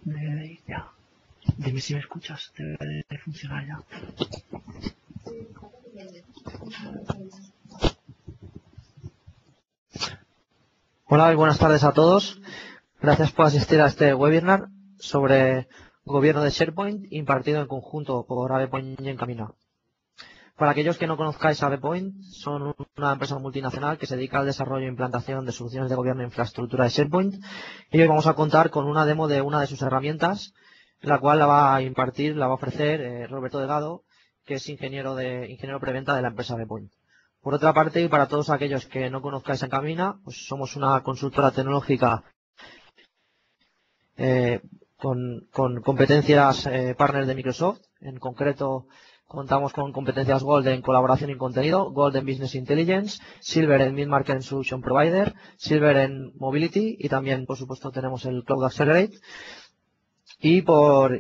Ya. Dime si me escuchas, debe de funcionar ya. Hola y buenas tardes a todos. Gracias por asistir a este webinar sobre gobierno de SharePoint impartido en conjunto por AvePoint y Encamina. Para aquellos que no conozcáis AvePoint, son una empresa multinacional que se dedica al desarrollo e implantación de soluciones de gobierno e infraestructura de SharePoint. Y hoy vamos a contar con una demo de una de sus herramientas, la cual la va a ofrecer Roberto Delgado, que es ingeniero preventa de la empresa AvePoint. Por otra parte, y para todos aquellos que no conozcáis Encamina, pues somos una consultora tecnológica con competencias partners de Microsoft. En concreto, contamos con competencias Gold en colaboración y contenido, Gold en Business Intelligence, Silver en Mid-Market Solution Provider, Silver en Mobility y también, por supuesto, tenemos el Cloud Accelerate. Por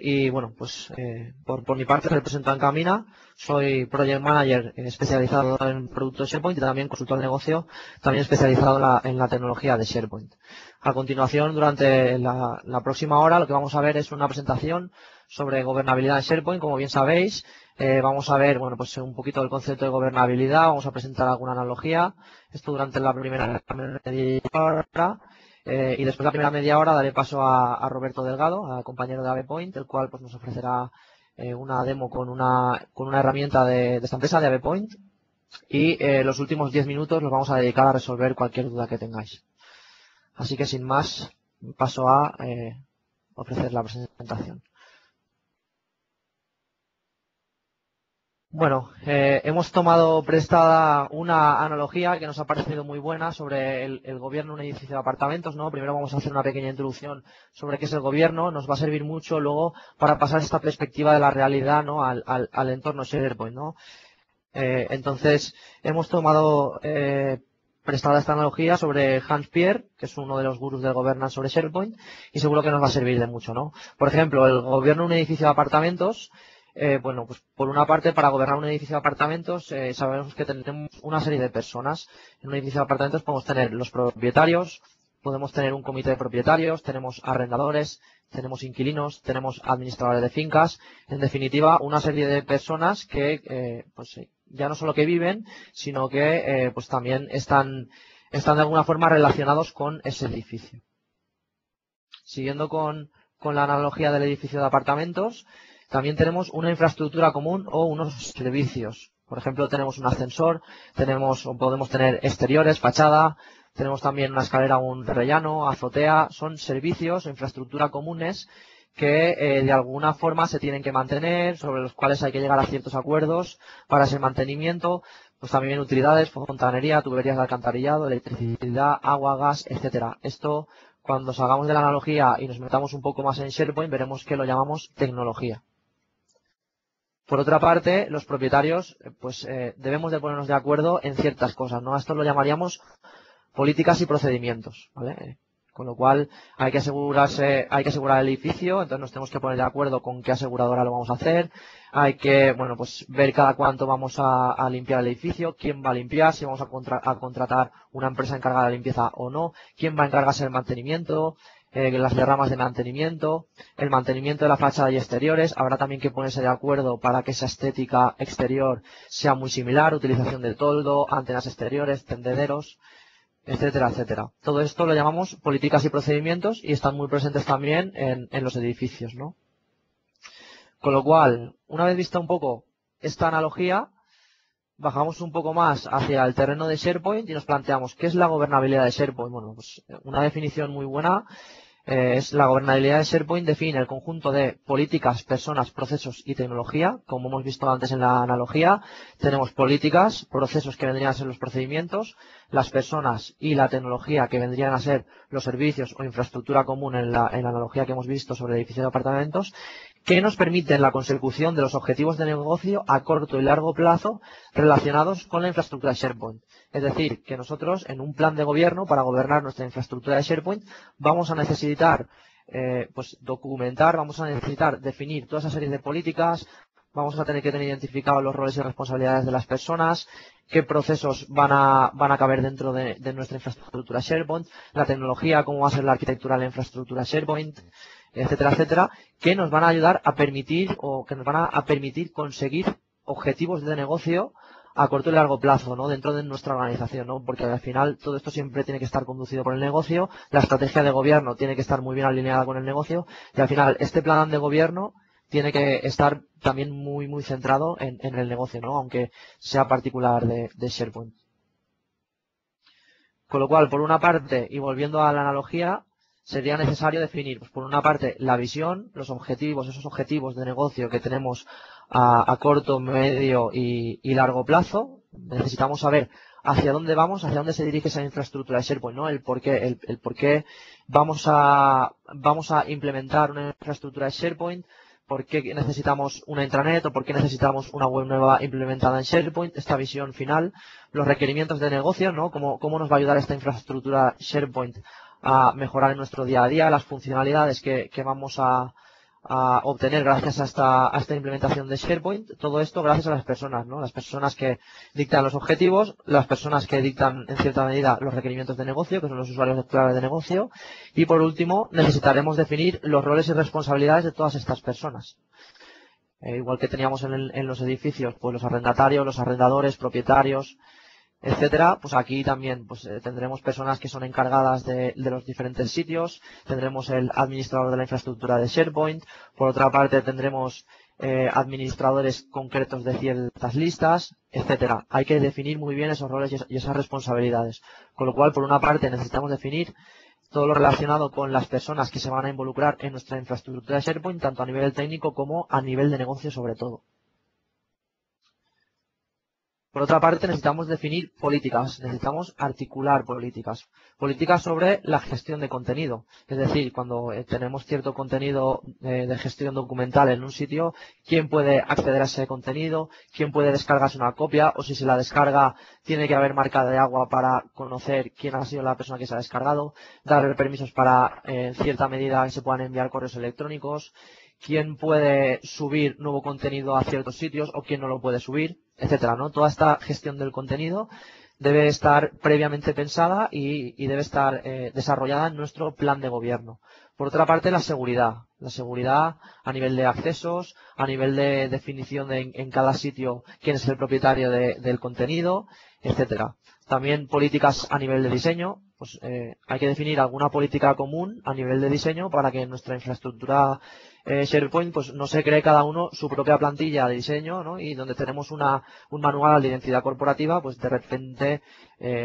mi parte represento a Encamina, soy Project Manager especializado en productos SharePoint y también consultor de negocio, también especializado en la tecnología de SharePoint. A continuación, durante la próxima hora, lo que vamos a ver es una presentación sobre gobernabilidad de SharePoint. Como bien sabéis, vamos a ver un poquito del concepto de gobernabilidad, vamos a presentar alguna analogía, esto durante la primera media hora. Y después de la primera media hora daré paso a Roberto Delgado, al compañero de AvePoint, el cual pues nos ofrecerá una demo con una herramienta de esta empresa, de AvePoint. Y los últimos 10 minutos los vamos a dedicar a resolver cualquier duda que tengáis. Así que sin más, paso a ofrecer la presentación. Bueno, hemos tomado prestada una analogía que nos ha parecido muy buena sobre el gobierno de un edificio de apartamentos, ¿no? Primero vamos a hacer una pequeña introducción sobre qué es el gobierno, nos va a servir mucho luego para pasar esta perspectiva de la realidad, ¿no? al entorno SharePoint, ¿no? Entonces, hemos tomado prestada esta analogía sobre Hans Pierre, que es uno de los gurús del gobierno sobre SharePoint, y seguro que nos va a servir de mucho, ¿no? Por ejemplo, el gobierno de un edificio de apartamentos. Pues por una parte, para gobernar un edificio de apartamentos, sabemos que tenemos una serie de personas. En un edificio de apartamentos podemos tener los propietarios, podemos tener un comité de propietarios, tenemos arrendadores, tenemos inquilinos, tenemos administradores de fincas. En definitiva, una serie de personas que, ya no solo que viven, sino que pues también están de alguna forma relacionados con ese edificio. Siguiendo con la analogía del edificio de apartamentos, también tenemos una infraestructura común o unos servicios. Por ejemplo, tenemos un ascensor, podemos tener exteriores, fachada, tenemos también una escalera, un rellano, azotea. Son servicios o infraestructura comunes que de alguna forma se tienen que mantener, sobre los cuales hay que llegar a ciertos acuerdos para ese mantenimiento. Pues también utilidades, fontanería, tuberías de alcantarillado, electricidad, agua, gas, etcétera. Esto, cuando salgamos de la analogía y nos metamos un poco más en SharePoint, veremos que lo llamamos tecnología. Por otra parte, los propietarios, debemos de ponernos de acuerdo en ciertas cosas, ¿no? A esto lo llamaríamos políticas y procedimientos, ¿vale? Con lo cual hay que asegurar el edificio, entonces nos tenemos que poner de acuerdo con qué aseguradora lo vamos a hacer, hay que, ver cada cuánto vamos a limpiar el edificio, quién va a limpiar, si vamos a contratar una empresa encargada de limpieza o no, quién va a encargarse del mantenimiento, las derramas de mantenimiento, el mantenimiento de la fachada y exteriores. Habrá también que ponerse de acuerdo para que esa estética exterior sea muy similar, utilización del toldo, antenas exteriores, tendederos, etcétera, etcétera. Todo esto lo llamamos políticas y procedimientos y están muy presentes también en los edificios, ¿no? Con lo cual, una vez vista un poco esta analogía, bajamos un poco más hacia el terreno de SharePoint y nos planteamos ¿qué es la gobernabilidad de SharePoint? Bueno, pues una definición muy buena es la gobernabilidad de SharePoint define el conjunto de políticas, personas, procesos y tecnología. Como hemos visto antes en la analogía, tenemos políticas, procesos que vendrían a ser los procedimientos, las personas y la tecnología que vendrían a ser los servicios o infraestructura común en la analogía que hemos visto sobre el edificio de apartamentos, que nos permiten la consecución de los objetivos de negocio a corto y largo plazo relacionados con la infraestructura de SharePoint. Es decir, que nosotros en un plan de gobierno para gobernar nuestra infraestructura de SharePoint vamos a necesitar documentar, vamos a necesitar definir toda esa serie de políticas, vamos a tener que tener identificados los roles y responsabilidades de las personas, qué procesos van a caber dentro de nuestra infraestructura SharePoint, la tecnología, cómo va a ser la arquitectura de la infraestructura SharePoint, etcétera, etcétera, que nos van a ayudar a permitir o que nos van a permitir conseguir objetivos de negocio a corto y largo plazo, ¿no? Dentro de nuestra organización, ¿no? Porque al final todo esto siempre tiene que estar conducido por el negocio, la estrategia de gobierno tiene que estar muy bien alineada con el negocio y al final este plan de gobierno tiene que estar también muy centrado en el negocio, ¿no? Aunque sea particular de SharePoint. Con lo cual, por una parte, y volviendo a la analogía, sería necesario definir, pues, por una parte, la visión, los objetivos, esos objetivos de negocio que tenemos a corto, medio y largo plazo. Necesitamos saber hacia dónde vamos, hacia dónde se dirige esa infraestructura de SharePoint, ¿no? El por qué vamos a implementar una infraestructura de SharePoint, por qué necesitamos una intranet o por qué necesitamos una web nueva implementada en SharePoint, esta visión final, los requerimientos de negocio, ¿no? Cómo nos va a ayudar esta infraestructura SharePoint a mejorar en nuestro día a día, las funcionalidades que vamos a obtener gracias a esta implementación de SharePoint, todo esto gracias a las personas, ¿no? Las personas que dictan los objetivos, las personas que dictan en cierta medida los requerimientos de negocio, que son los usuarios clave de negocio, y por último necesitaremos definir los roles y responsabilidades de todas estas personas. Igual que teníamos en los edificios, pues los arrendatarios, los arrendadores, propietarios, etcétera, pues aquí también pues tendremos personas que son encargadas de los diferentes sitios, tendremos el administrador de la infraestructura de SharePoint, por otra parte tendremos administradores concretos de ciertas listas, etcétera. Hay que definir muy bien esos roles y esas responsabilidades, con lo cual por una parte necesitamos definir todo lo relacionado con las personas que se van a involucrar en nuestra infraestructura de SharePoint, tanto a nivel técnico como a nivel de negocio sobre todo. Por otra parte, necesitamos definir políticas, necesitamos articular políticas. Políticas sobre la gestión de contenido. Es decir, cuando tenemos cierto contenido de gestión documental en un sitio, ¿quién puede acceder a ese contenido? ¿Quién puede descargarse una copia? O si se la descarga, tiene que haber marca de agua para conocer quién ha sido la persona que se ha descargado. Dar permisos para, en cierta medida, que se puedan enviar correos electrónicos. ¿Quién puede subir nuevo contenido a ciertos sitios o quién no lo puede subir, etcétera, ¿no? Toda esta gestión del contenido debe estar previamente pensada y debe estar desarrollada en nuestro plan de gobierno. Por otra parte, la seguridad. La seguridad a nivel de accesos, a nivel de definición en cada sitio quién es el propietario del contenido, etcétera. También políticas a nivel de diseño. Pues hay que definir alguna política común a nivel de diseño para que nuestra infraestructura SharePoint pues no se cree cada uno su propia plantilla de diseño, ¿no? Y donde tenemos un manual de identidad corporativa, pues de repente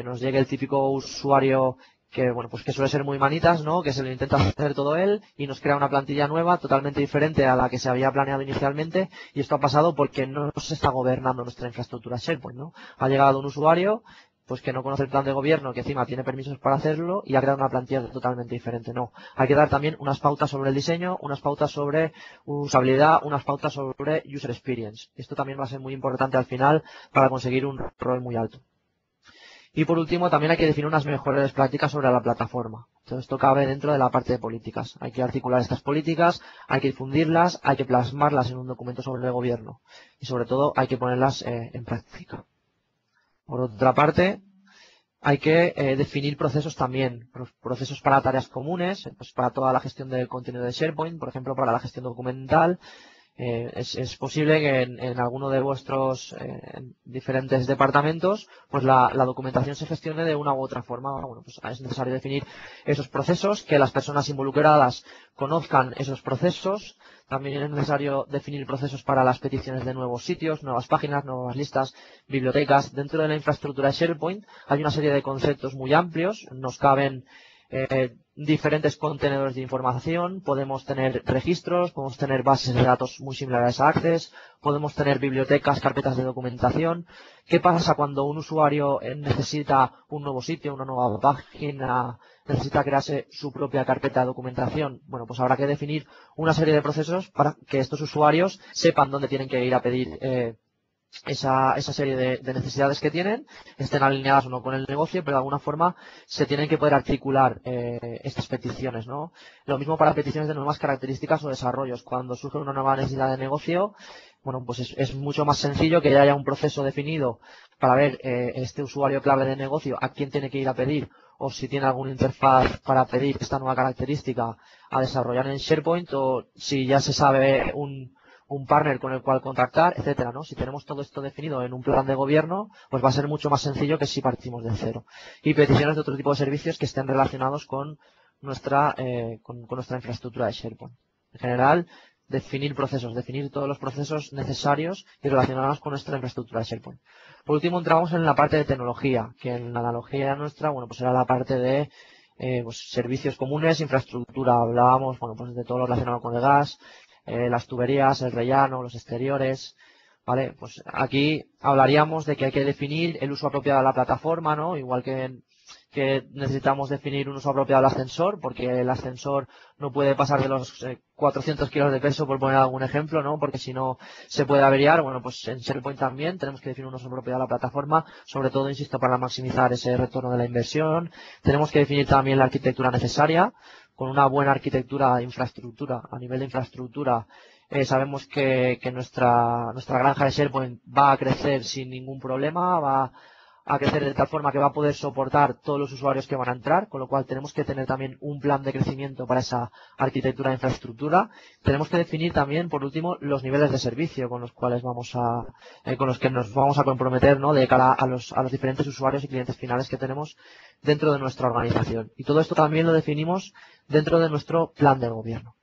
nos llegue el típico usuario que bueno pues que suele ser muy manitas, ¿no? Que se lo intenta hacer todo él y nos crea una plantilla nueva totalmente diferente a la que se había planeado inicialmente, y esto ha pasado porque no se está gobernando nuestra infraestructura SharePoint, ¿no? Ha llegado un usuario pues que no conoce el plan de gobierno, que encima tiene permisos para hacerlo y ha creado una plantilla totalmente diferente. No, hay que dar también unas pautas sobre el diseño, unas pautas sobre usabilidad, unas pautas sobre user experience. Esto también va a ser muy importante al final para conseguir un rol muy alto. Y por último, también hay que definir unas mejores prácticas sobre la plataforma. Todo esto cabe dentro de la parte de políticas. Hay que articular estas políticas, hay que difundirlas, hay que plasmarlas en un documento sobre el gobierno y sobre todo hay que ponerlas en práctica. Por otra parte, hay que definir procesos también, procesos para tareas comunes, pues para toda la gestión del contenido de SharePoint, por ejemplo, para la gestión documental. Es posible que en alguno de vuestros diferentes departamentos pues la documentación se gestione de una u otra forma. Bueno, pues es necesario definir esos procesos, que las personas involucradas conozcan esos procesos. También es necesario definir procesos para las peticiones de nuevos sitios, nuevas páginas, nuevas listas, bibliotecas. Dentro de la infraestructura de SharePoint hay una serie de conceptos muy amplios. Nos caben diferentes contenedores de información, podemos tener registros, podemos tener bases de datos muy similares a Access, podemos tener bibliotecas, carpetas de documentación. ¿Qué pasa cuando un usuario necesita un nuevo sitio, una nueva página, necesita crearse su propia carpeta de documentación? Bueno, pues habrá que definir una serie de procesos para que estos usuarios sepan dónde tienen que ir a pedir esa serie de necesidades que tienen, estén alineadas o no con el negocio, pero de alguna forma se tienen que poder articular estas peticiones, ¿no? Lo mismo para peticiones de nuevas características o desarrollos. Cuando surge una nueva necesidad de negocio, bueno, pues es mucho más sencillo que ya haya un proceso definido para ver este usuario clave de negocio a quién tiene que ir a pedir o si tiene alguna interfaz para pedir esta nueva característica a desarrollar en SharePoint, o si ya se sabe un partner con el cual contactar, etcétera, ¿no? Si tenemos todo esto definido en un plan de gobierno, pues va a ser mucho más sencillo que si partimos de cero. Y peticiones de otro tipo de servicios que estén relacionados con nuestra infraestructura de SharePoint. En general, definir todos los procesos necesarios y relacionados con nuestra infraestructura de SharePoint. Por último, entramos en la parte de tecnología, que en la analogía nuestra, bueno, pues era la parte de pues, servicios comunes, infraestructura. Hablábamos, bueno, pues de todo lo relacionado con el gas, las tuberías, el rellano, los exteriores, ¿vale? Pues aquí hablaríamos de que hay que definir el uso apropiado de la plataforma, ¿no? Igual que necesitamos definir un uso apropiado del ascensor, porque el ascensor no puede pasar de los 400 kilos de peso, por poner algún ejemplo, ¿no? Porque si no se puede averiar. Bueno, pues en SharePoint también tenemos que definir un uso apropiado de la plataforma, sobre todo, insisto, para maximizar ese retorno de la inversión. Tenemos que definir también la arquitectura necesaria. Con una buena arquitectura de infraestructura, a nivel de infraestructura, sabemos que nuestra granja de SharePoint va a crecer sin ningún problema, va a crecer de tal forma que va a poder soportar todos los usuarios que van a entrar, con lo cual tenemos que tener también un plan de crecimiento para esa arquitectura de infraestructura. Tenemos que definir también, por último, los niveles de servicio con los cuales con los que nos vamos a comprometer, ¿no? De cara a los diferentes usuarios y clientes finales que tenemos dentro de nuestra organización. Y todo esto también lo definimos dentro de nuestro plan de gobierno.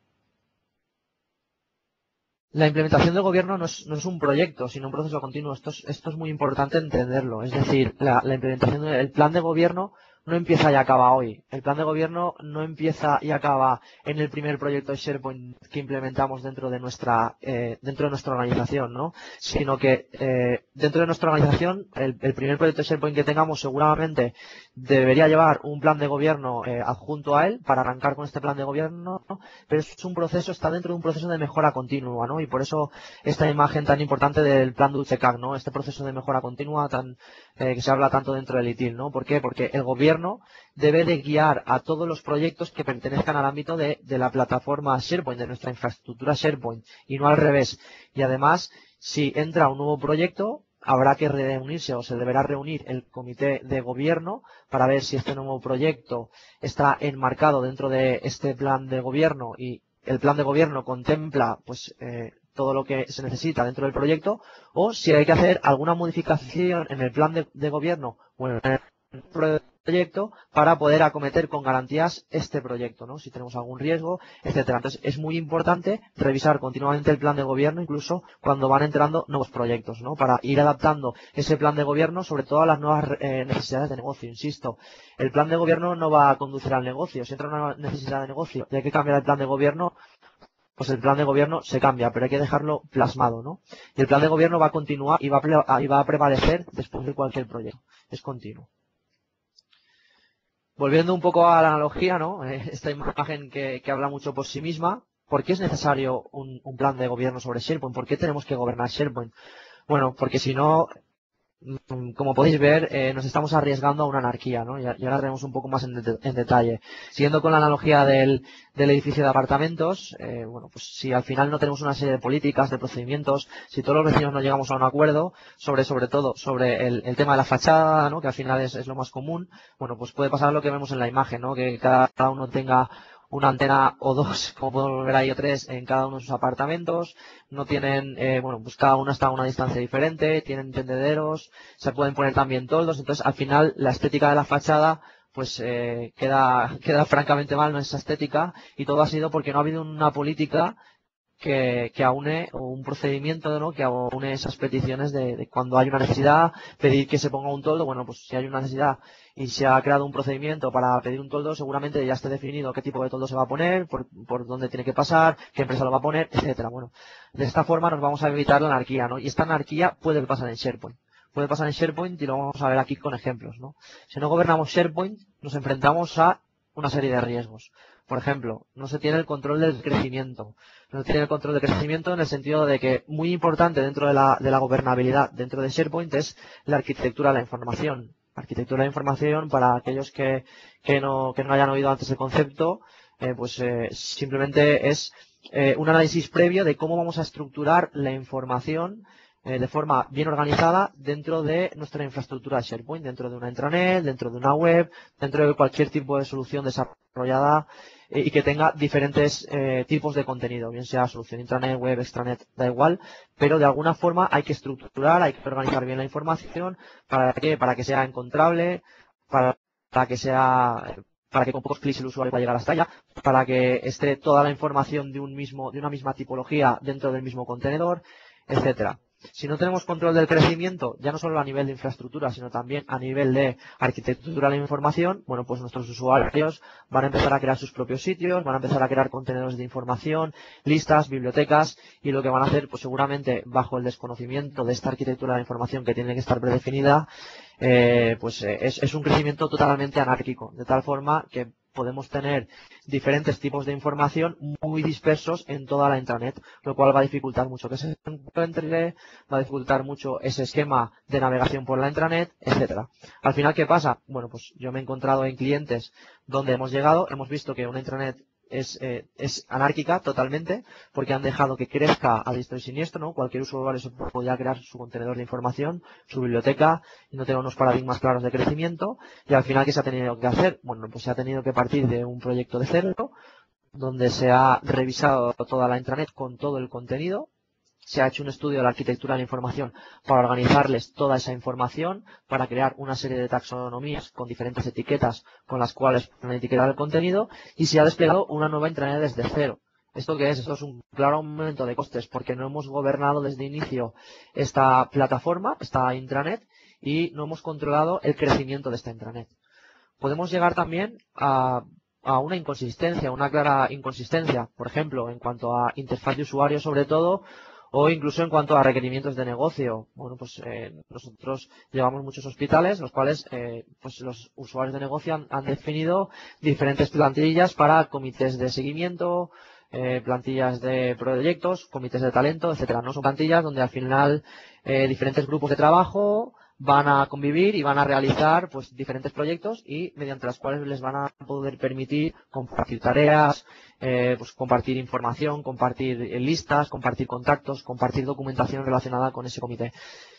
La implementación del gobierno no es un proyecto, sino un proceso continuo. Esto es muy importante entenderlo. Es decir, la implementación del plan de gobierno no empieza y acaba hoy. El plan de gobierno no empieza y acaba en el primer proyecto de SharePoint que implementamos dentro de nuestra organización, ¿no? Sino que dentro de nuestra organización, el primer proyecto de SharePoint que tengamos seguramente debería llevar un plan de gobierno adjunto a él para arrancar con este plan de gobierno, ¿no? Pero está dentro de un proceso de mejora continua, ¿no? Y por eso esta imagen tan importante del plan DulceCAC, ¿no? Este proceso de mejora continua que se habla tanto dentro del ITIL, ¿no? ¿Por qué? Porque el gobierno debe de guiar a todos los proyectos que pertenezcan al ámbito de la plataforma SharePoint, de nuestra infraestructura SharePoint, y no al revés. Y además, si entra un nuevo proyecto, habrá que reunirse o se deberá reunir el comité de gobierno para ver si este nuevo proyecto está enmarcado dentro de este plan de gobierno y el plan de gobierno contempla pues todo lo que se necesita dentro del proyecto, o si hay que hacer alguna modificación en el plan de gobierno o en el proyecto para poder acometer con garantías este proyecto, ¿no? Si tenemos algún riesgo, etcétera. Entonces es muy importante revisar continuamente el plan de gobierno, incluso cuando van entrando nuevos proyectos, ¿no? Para ir adaptando ese plan de gobierno sobre todo a las nuevas necesidades de negocio. Insisto, el plan de gobierno no va a conducir al negocio. Si entra una necesidad de negocio y hay que cambiar el plan de gobierno, pues el plan de gobierno se cambia, pero hay que dejarlo plasmado, ¿no? Y el plan de gobierno va a continuar y va a prevalecer después de cualquier proyecto. Es continuo. Volviendo un poco a la analogía, ¿no? Esta imagen que habla mucho por sí misma. ¿Por qué es necesario un plan de gobierno sobre SharePoint? ¿Por qué tenemos que gobernar SharePoint? Bueno, porque si no, como podéis ver, nos estamos arriesgando a una anarquía, ¿no? Y ahora haremos un poco más en detalle. Siguiendo con la analogía del edificio de apartamentos, bueno, pues si al final no tenemos una serie de políticas, de procedimientos, si todos los vecinos no llegamos a un acuerdo sobre todo sobre el tema de la fachada, ¿no? Que al final es lo más común, bueno, pues puede pasar lo que vemos en la imagen, ¿no? Que cada uno tenga una antena o dos, como podemos ver ahí, o tres en cada uno de sus apartamentos. No tienen, bueno, pues cada uno está a una distancia diferente, tienen tendederos, se pueden poner también toldos. Entonces, al final, la estética de la fachada pues queda francamente mal, no esa estética, y todo ha sido porque no ha habido una política que aúne, o un procedimiento, ¿no? Que aúne esas peticiones de cuando hay una necesidad, pedir que se ponga un toldo. Bueno, pues si hay una necesidad y se ha creado un procedimiento para pedir un toldo, seguramente ya esté definido qué tipo de toldo se va a poner, por dónde tiene que pasar, qué empresa lo va a poner, etcétera. Bueno, de esta forma nos vamos a evitar la anarquía, ¿no? Y esta anarquía puede pasar en SharePoint. Puede pasar en SharePoint y lo vamos a ver aquí con ejemplos, ¿no? Si no gobernamos SharePoint, nos enfrentamos a una serie de riesgos. Por ejemplo, no se tiene el control del crecimiento. No se tiene el control del crecimiento en el sentido de que muy importante dentro de la gobernabilidad dentro de SharePoint es la arquitectura de la información. La arquitectura de la información, para aquellos que no hayan oído antes el concepto, simplemente es un análisis previo de cómo vamos a estructurar la información de forma bien organizada dentro de nuestra infraestructura de SharePoint, dentro de una intranet, dentro de una web, dentro de cualquier tipo de solución desarrollada y que tenga diferentes tipos de contenido, bien sea solución intranet, web, extranet, da igual, pero de alguna forma hay que estructurar, hay que organizar bien la información para que sea encontrable, para que sea para que con pocos clics el usuario pueda llegar hasta ella, para que esté toda la información de una misma tipología dentro del mismo contenedor, etcétera. Si no tenemos control del crecimiento, ya no solo a nivel de infraestructura, sino también a nivel de arquitectura de la información, bueno, pues nuestros usuarios van a empezar a crear sus propios sitios, van a empezar a crear contenedores de información, listas, bibliotecas, y lo que van a hacer, pues seguramente bajo el desconocimiento de esta arquitectura de la información que tiene que estar predefinida, es un crecimiento totalmente anárquico, de tal forma que podemos tener diferentes tipos de información muy dispersos en toda la intranet, lo cual va a dificultar mucho que se encuentre, va a dificultar mucho ese esquema de navegación por la intranet, etcétera. Al final, ¿qué pasa? Bueno, pues yo me he encontrado en clientes donde hemos llegado, hemos visto que una intranet es anárquica totalmente, porque han dejado que crezca a diestro y siniestro, ¿no? Cualquier usuario se podía crear su contenedor de información, su biblioteca, y no tener unos paradigmas claros de crecimiento, y al final, ¿qué se ha tenido que hacer? Bueno, pues se ha tenido que partir de un proyecto de cero, donde se ha revisado toda la intranet con todo el contenido, se ha hecho un estudio de la arquitectura de la información para organizarles toda esa información, para crear una serie de taxonomías con diferentes etiquetas con las cuales pueden etiquetar el contenido, y se ha desplegado una nueva intranet desde cero. ¿Esto qué es? Esto es un claro aumento de costes porque no hemos gobernado desde el inicio esta plataforma, esta intranet, y no hemos controlado el crecimiento de esta intranet. Podemos llegar también a una inconsistencia, una clara inconsistencia, por ejemplo, en cuanto a interfaz de usuario sobre todo, o incluso en cuanto a requerimientos de negocio. Bueno, pues nosotros llevamos muchos hospitales, los cuales pues los usuarios de negocio han definido diferentes plantillas para comités de seguimiento, plantillas de proyectos, comités de talento, etcétera. No son plantillas donde al final diferentes grupos de trabajo van a convivir y van a realizar pues diferentes proyectos y mediante las cuales les van a poder permitir compartir tareas, pues compartir información, compartir listas, compartir contactos, compartir documentación relacionada con ese comité.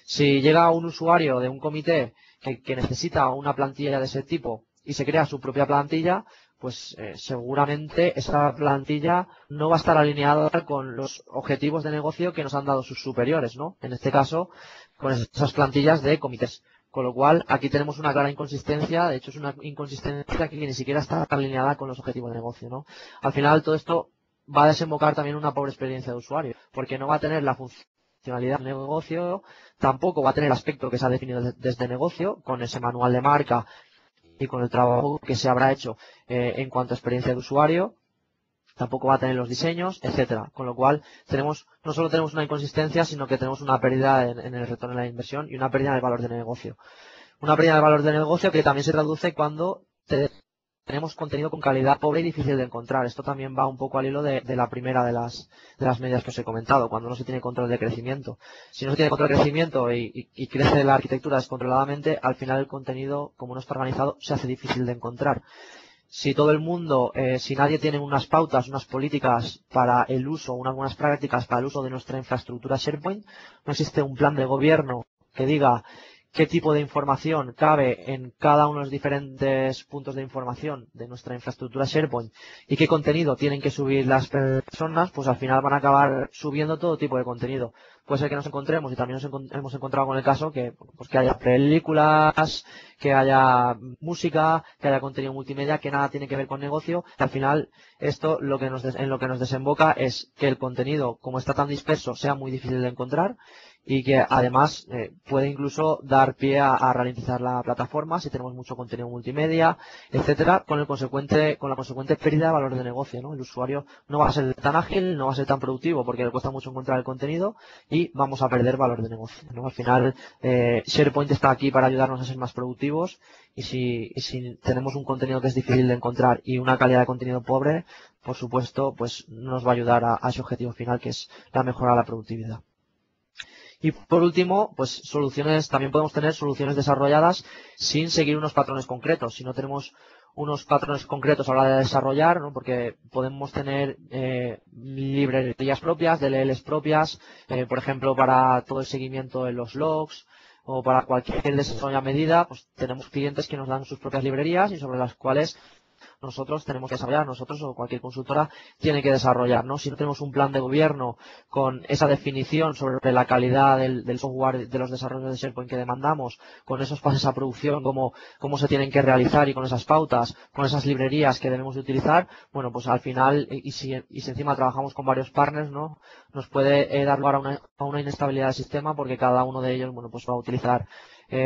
Si llega un usuario de un comité que necesita una plantilla de ese tipo y se crea su propia plantilla, pues seguramente esa plantilla no va a estar alineada con los objetivos de negocio que nos han dado sus superiores, ¿no? En este caso, con esas plantillas de comités. Con lo cual, aquí tenemos una clara inconsistencia, de hecho es una inconsistencia que ni siquiera está alineada con los objetivos de negocio, ¿no? Al final, todo esto va a desembocar también en una pobre experiencia de usuario, porque no va a tener la funcionalidad de negocio, tampoco va a tener el aspecto que se ha definido desde negocio, con ese manual de marca y con el trabajo que se habrá hecho en cuanto a experiencia de usuario, tampoco va a tener los diseños, etcétera. Con lo cual, no solo tenemos una inconsistencia, sino que tenemos una pérdida en el retorno de la inversión y una pérdida del valor de negocio. Una pérdida de valor de negocio que también se traduce cuando tenemos contenido con calidad pobre y difícil de encontrar. Esto también va un poco al hilo de la primera de las medidas que os he comentado, cuando no se tiene control de crecimiento. Si no se tiene control de crecimiento y crece la arquitectura descontroladamente, al final el contenido, como no está organizado, se hace difícil de encontrar. Si todo el mundo, si nadie tiene unas pautas, unas políticas para el uso, unas buenas prácticas para el uso de nuestra infraestructura SharePoint, no existe un plan de gobierno que diga qué tipo de información cabe en cada uno de los diferentes puntos de información de nuestra infraestructura SharePoint y qué contenido tienen que subir las personas, pues al final van a acabar subiendo todo tipo de contenido. Puede ser que nos encontremos, y también hemos encontrado con el caso, que haya películas, que haya música, que haya contenido multimedia, que nada tiene que ver con negocio. Y al final, esto en lo que nos desemboca es que el contenido, como está tan disperso, sea muy difícil de encontrar y que además puede incluso dar pie a ralentizar la plataforma si tenemos mucho contenido multimedia, etcétera, con la consecuente pérdida de valor de negocio, ¿no? El usuario no va a ser tan ágil, no va a ser tan productivo porque le cuesta mucho encontrar el contenido y vamos a perder valor de negocio, ¿no? Al final, SharePoint está aquí para ayudarnos a ser más productivos y si tenemos un contenido que es difícil de encontrar y una calidad de contenido pobre, por supuesto, pues no nos va a ayudar a ese objetivo final que es la mejora de la productividad. Y por último, pues también podemos tener soluciones desarrolladas sin seguir unos patrones concretos. Si no tenemos unos patrones concretos a la hora de desarrollar, ¿no? Porque podemos tener librerías propias, DLLs propias, por ejemplo, para todo el seguimiento de los logs o para cualquier desarrollo a medida, pues tenemos clientes que nos dan sus propias librerías y sobre las cuales nosotros tenemos que desarrollar, nosotros o cualquier consultora tiene que desarrollar, ¿no? Si no tenemos un plan de gobierno con esa definición sobre la calidad del software, de los desarrollos de SharePoint que demandamos, con esos pasos a producción, cómo se tienen que realizar y con esas pautas, con esas librerías que debemos de utilizar, bueno, pues al final, y si encima trabajamos con varios partners, ¿no? Nos puede dar lugar a una inestabilidad del sistema porque cada uno de ellos, bueno, pues va a utilizar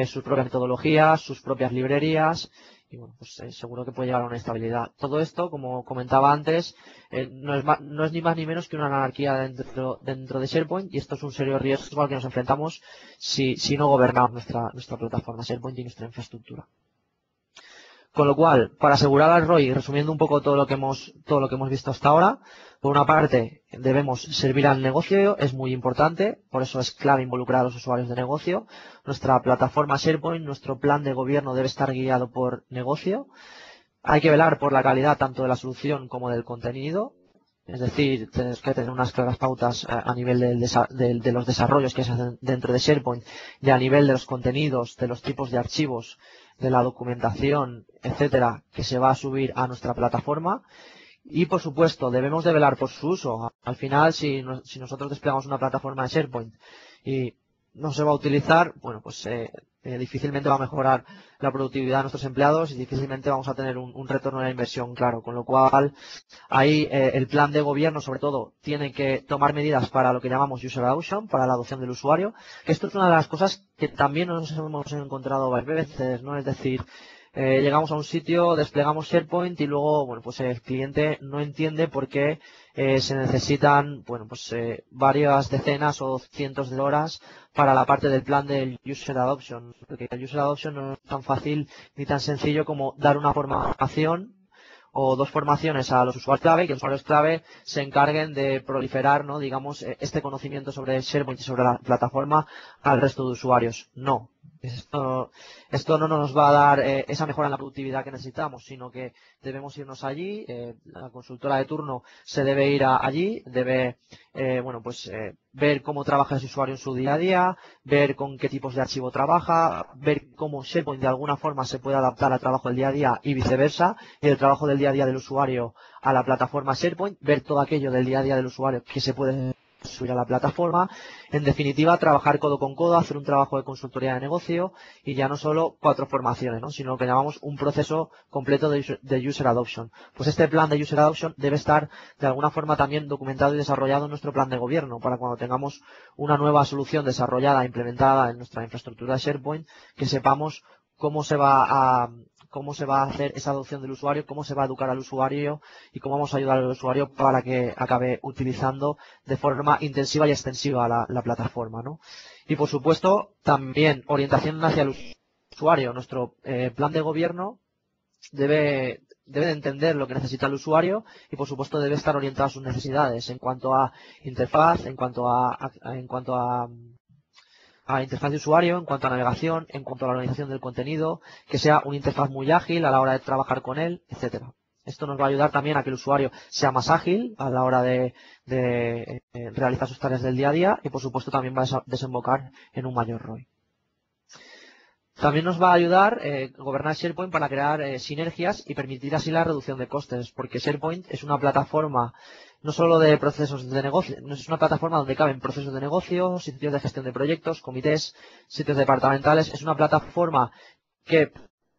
sus propias metodologías, sus propias librerías, y bueno, pues seguro que puede llevar a una estabilidad. Todo esto, como comentaba antes, no es ni más ni menos que una anarquía dentro de SharePoint, y esto es un serio riesgo al que nos enfrentamos si no gobernamos nuestra plataforma SharePoint y nuestra infraestructura. Con lo cual, para asegurar al ROI, resumiendo un poco todo lo que hemos visto hasta ahora, por una parte, debemos servir al negocio, es muy importante, por eso es clave involucrar a los usuarios de negocio. Nuestra plataforma SharePoint, nuestro plan de gobierno debe estar guiado por negocio. Hay que velar por la calidad tanto de la solución como del contenido. Es decir, tenemos que tener unas claras pautas a nivel de los desarrollos que se hacen dentro de SharePoint y a nivel de los contenidos, de los tipos de archivos, de la documentación, etcétera, que se va a subir a nuestra plataforma. Y, por supuesto, debemos de velar por su uso. Al final, si nosotros desplegamos una plataforma de SharePoint y no se va a utilizar, bueno, pues difícilmente va a mejorar la productividad de nuestros empleados y difícilmente vamos a tener un retorno de la inversión claro. Con lo cual, ahí el plan de gobierno, sobre todo, tiene que tomar medidas para lo que llamamos User Adoption, para la adopción del usuario. Esto es una de las cosas que también nos hemos encontrado varias veces, ¿no? Es decir, llegamos a un sitio, desplegamos SharePoint y luego, bueno, pues el cliente no entiende por qué se necesitan, bueno, pues varias decenas o cientos de horas para la parte del plan del User Adoption. Porque el User Adoption no es tan fácil ni tan sencillo como dar una formación o dos formaciones a los usuarios clave y que los usuarios clave se encarguen de proliferar, ¿no? Digamos, este conocimiento sobre SharePoint y sobre la plataforma al resto de usuarios. No. Esto no nos va a dar esa mejora en la productividad que necesitamos, sino que debemos irnos allí, la consultora de turno se debe ir allí, debe bueno, pues ver cómo trabaja ese usuario en su día a día, ver con qué tipos de archivo trabaja, ver cómo SharePoint de alguna forma se puede adaptar al trabajo del día a día y viceversa, y el trabajo del día a día del usuario a la plataforma SharePoint, ver todo aquello del día a día del usuario que se puede subir a la plataforma. En definitiva, trabajar codo con codo, hacer un trabajo de consultoría de negocio y ya no solo 4 formaciones, ¿no? Sino lo que llamamos un proceso completo de user adoption. Pues este plan de user adoption debe estar de alguna forma también documentado y desarrollado en nuestro plan de gobierno para cuando tengamos una nueva solución desarrollada e implementada en nuestra infraestructura de SharePoint, que sepamos cómo se va a hacer esa adopción del usuario, cómo se va a educar al usuario y cómo vamos a ayudar al usuario para que acabe utilizando de forma intensiva y extensiva la plataforma, ¿no? Y por supuesto, también orientación hacia el usuario. Nuestro plan de gobierno debe de entender lo que necesita el usuario y por supuesto debe estar orientado a sus necesidades en cuanto a interfaz, en cuanto a interfaz de usuario, en cuanto a navegación, en cuanto a la organización del contenido, que sea una interfaz muy ágil a la hora de trabajar con él, etcétera. Esto nos va a ayudar también a que el usuario sea más ágil a la hora de realizar sus tareas del día a día y por supuesto también va a desembocar en un mayor ROI. También nos va a ayudar gobernar SharePoint para crear sinergias y permitir así la reducción de costes, porque SharePoint es una plataforma no solo de procesos de negocio, no es una plataforma donde caben procesos de negocio, sitios de gestión de proyectos, comités, sitios departamentales, es una plataforma que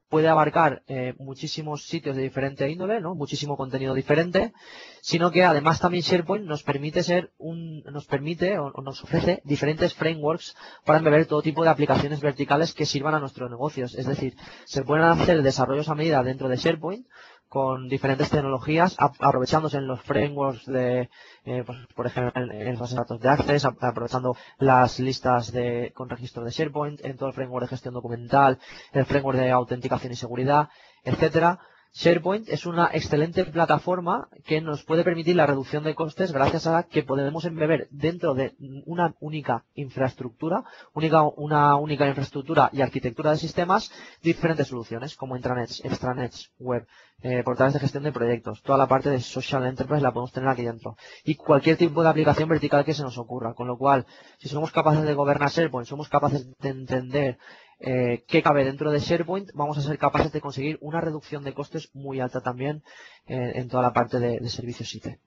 puede abarcar muchísimos sitios de diferente índole, ¿no? Muchísimo contenido diferente, sino que además también SharePoint nos permite o nos ofrece diferentes frameworks para embeber todo tipo de aplicaciones verticales que sirvan a nuestros negocios. Es decir, se pueden hacer desarrollos a medida dentro de SharePoint con diferentes tecnologías, aprovechándose en los frameworks de, pues, por ejemplo, en los datos de Access, aprovechando las listas con registro de SharePoint, en todo el framework de gestión documental, el framework de autenticación y seguridad, etcétera, SharePoint es una excelente plataforma que nos puede permitir la reducción de costes gracias a que podemos embeber dentro de una única infraestructura, una única infraestructura y arquitectura de sistemas, diferentes soluciones como intranets, extranets, web, portales de gestión de proyectos. Toda la parte de Social Enterprise la podemos tener aquí dentro. Y cualquier tipo de aplicación vertical que se nos ocurra. Con lo cual, si somos capaces de gobernar SharePoint, somos capaces de entender qué cabe dentro de SharePoint, vamos a ser capaces de conseguir una reducción de costes muy alta también en toda la parte de servicios IT.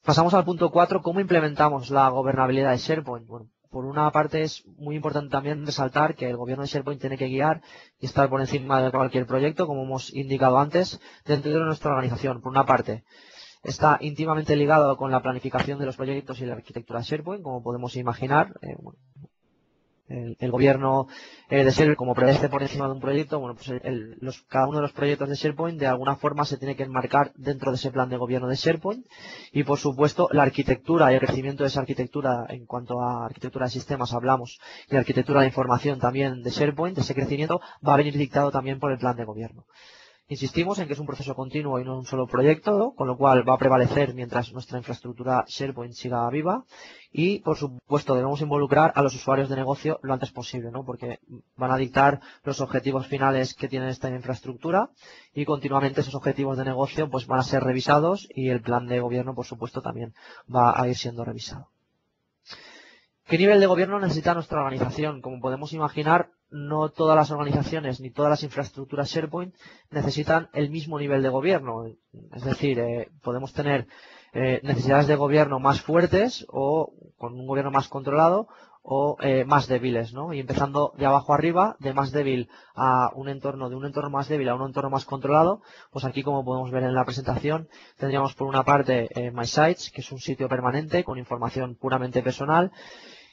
Pasamos al punto 4, ¿cómo implementamos la gobernabilidad de SharePoint? Bueno, por una parte es muy importante también resaltar que el gobierno de SharePoint tiene que guiar y estar por encima de cualquier proyecto, como hemos indicado antes, dentro de nuestra organización. Por una parte, está íntimamente ligado con la planificación de los proyectos y la arquitectura de SharePoint, como podemos imaginar. El gobierno de SharePoint, como prevalece por encima de un proyecto, bueno, pues cada uno de los proyectos de SharePoint de alguna forma se tiene que enmarcar dentro de ese plan de gobierno de SharePoint y, por supuesto, la arquitectura y el crecimiento de esa arquitectura, en cuanto a arquitectura de sistemas hablamos, y arquitectura de información también de SharePoint, ese crecimiento va a venir dictado también por el plan de gobierno. Insistimos en que es un proceso continuo y no un solo proyecto, ¿no? Con lo cual va a prevalecer mientras nuestra infraestructura SharePoint siga viva y, por supuesto, debemos involucrar a los usuarios de negocio lo antes posible, ¿no? Porque van a dictar los objetivos finales que tiene esta infraestructura y continuamente esos objetivos de negocio pues van a ser revisados y el plan de gobierno, por supuesto, también va a ir siendo revisado. ¿Qué nivel de gobierno necesita nuestra organización? Como podemos imaginar, no todas las organizaciones ni todas las infraestructuras SharePoint necesitan el mismo nivel de gobierno. Es decir, podemos tener necesidades de gobierno más fuertes o con un gobierno más controlado o más débiles, ¿no? Y empezando de abajo arriba, de más débil a un entorno, de un entorno más débil a un entorno más controlado, pues aquí, como podemos ver en la presentación, tendríamos por una parte My Sites, que es un sitio permanente con información puramente personal,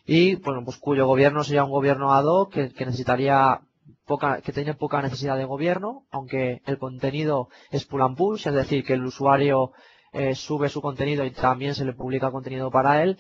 y bueno, pues cuyo gobierno sería un gobierno ad hoc que necesitaría que tiene poca necesidad de gobierno, aunque el contenido es pull and push, es decir, que el usuario sube su contenido y también se le publica contenido para él.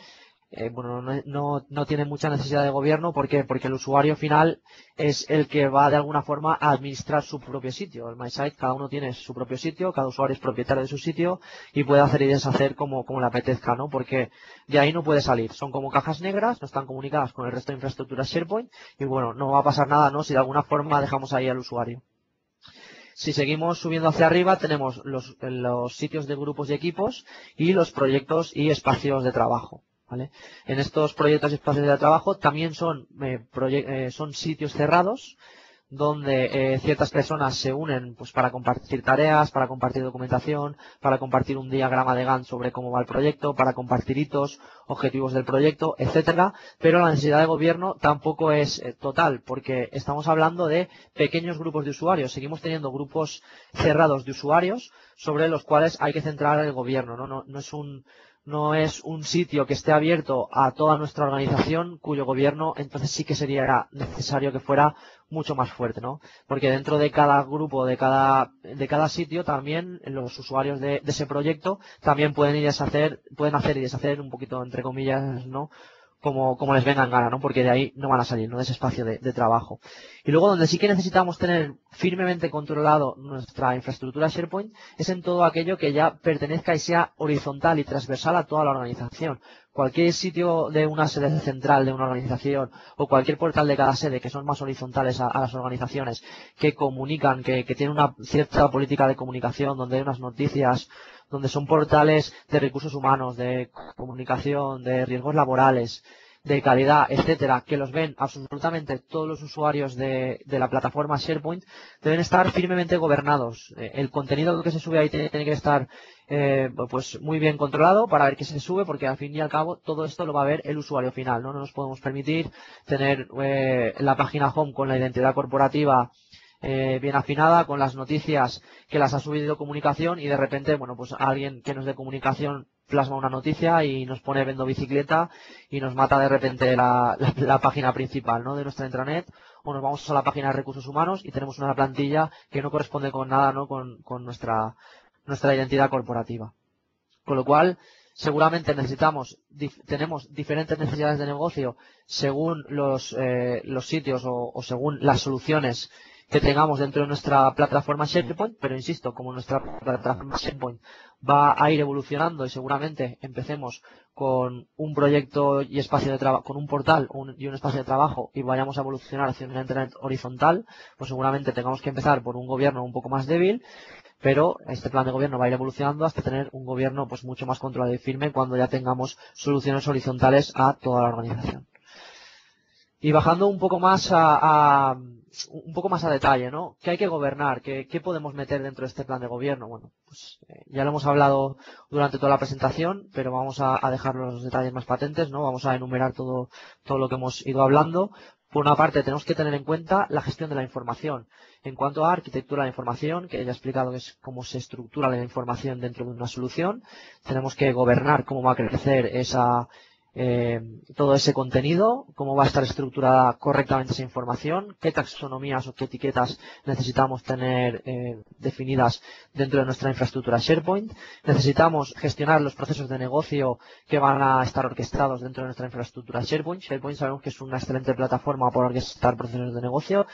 Bueno, no tiene mucha necesidad de gobierno. ¿Por qué? Porque el usuario final es el que va de alguna forma a administrar su propio sitio. El MySite, cada uno tiene su propio sitio, cada usuario es propietario de su sitio y puede hacer y deshacer como le apetezca, ¿no? Porque de ahí no puede salir. Son como cajas negras, no están comunicadas con el resto de infraestructuras SharePoint y bueno, no va a pasar nada, ¿no? Si de alguna forma dejamos ahí al usuario. Si seguimos subiendo hacia arriba, tenemos los sitios de grupos y equipos y los proyectos y espacios de trabajo. ¿Vale? En estos proyectos y espacios de trabajo también son sitios cerrados donde ciertas personas se unen pues para compartir tareas, para compartir documentación, para compartir un diagrama de Gantt sobre cómo va el proyecto, para compartir hitos, objetivos del proyecto, etcétera. Pero la necesidad de gobierno tampoco es total, porque estamos hablando de pequeños grupos de usuarios. Seguimos teniendo grupos cerrados de usuarios sobre los cuales hay que centrar el gobierno, ¿no? No es un sitio que esté abierto a toda nuestra organización, cuyo gobierno entonces sí que sería necesario que fuera mucho más fuerte, ¿no? Porque dentro de cada grupo, de cada sitio, también los usuarios de ese proyecto también pueden hacer y deshacer un poquito, entre comillas, ¿no? Como les venga en gana, ¿no? Porque de ahí no van a salir, ¿no? De ese espacio de trabajo. Y luego donde sí que necesitamos tener firmemente controlado nuestra infraestructura SharePoint es en todo aquello que ya pertenezca y sea horizontal y transversal a toda la organización. Cualquier sitio de una sede central de una organización o cualquier portal de cada sede que son más horizontales a las organizaciones, que comunican, que tienen una cierta política de comunicación, donde hay unas noticias, donde son portales de recursos humanos, de comunicación, de riesgos laborales, de calidad, etcétera, que los ven absolutamente todos los usuarios de la plataforma SharePoint, deben estar firmemente gobernados. El contenido que se sube ahí tiene que estar pues muy bien controlado para ver qué se sube, porque al fin y al cabo todo esto lo va a ver el usuario final, ¿no? No nos podemos permitir tener la página home con la identidad corporativa bien afinada, con las noticias que las ha subido comunicación y de repente, bueno, pues alguien que no es de comunicación plasma una noticia y nos pone vendo bicicleta y nos mata de repente la página principal, ¿no? De nuestra intranet, o nos vamos a la página de recursos humanos y tenemos una plantilla que no corresponde con nada, ¿no? Con nuestra identidad corporativa. Con lo cual, seguramente tenemos diferentes necesidades de negocio según los sitios o según las soluciones que tengamos dentro de nuestra plataforma SharePoint, pero insisto, como nuestra plataforma SharePoint va a ir evolucionando y seguramente empecemos con un proyecto y espacio de trabajo, con un portal y un espacio de trabajo y vayamos a evolucionar hacia una Internet horizontal, pues seguramente tengamos que empezar por un gobierno un poco más débil, pero este plan de gobierno va a ir evolucionando hasta tener un gobierno pues mucho más controlado y firme cuando ya tengamos soluciones horizontales a toda la organización. Y bajando un poco más a detalle, ¿no? ¿Qué hay que gobernar? ¿Qué podemos meter dentro de este plan de gobierno? Bueno, pues ya lo hemos hablado durante toda la presentación, pero vamos a dejar los detalles más patentes, ¿no? Vamos a enumerar todo lo que hemos ido hablando. Por una parte, tenemos que tener en cuenta la gestión de la información. En cuanto a arquitectura de la información, que ya he explicado que es cómo se estructura la información dentro de una solución, tenemos que gobernar cómo va a crecer todo ese contenido, cómo va a estar estructurada correctamente esa información, qué taxonomías o qué etiquetas necesitamos tener definidas dentro de nuestra infraestructura SharePoint. Necesitamos gestionar los procesos de negocio que van a estar orquestados dentro de nuestra infraestructura SharePoint. SharePoint sabemos que es una excelente plataforma para orquestar procesos de negocio.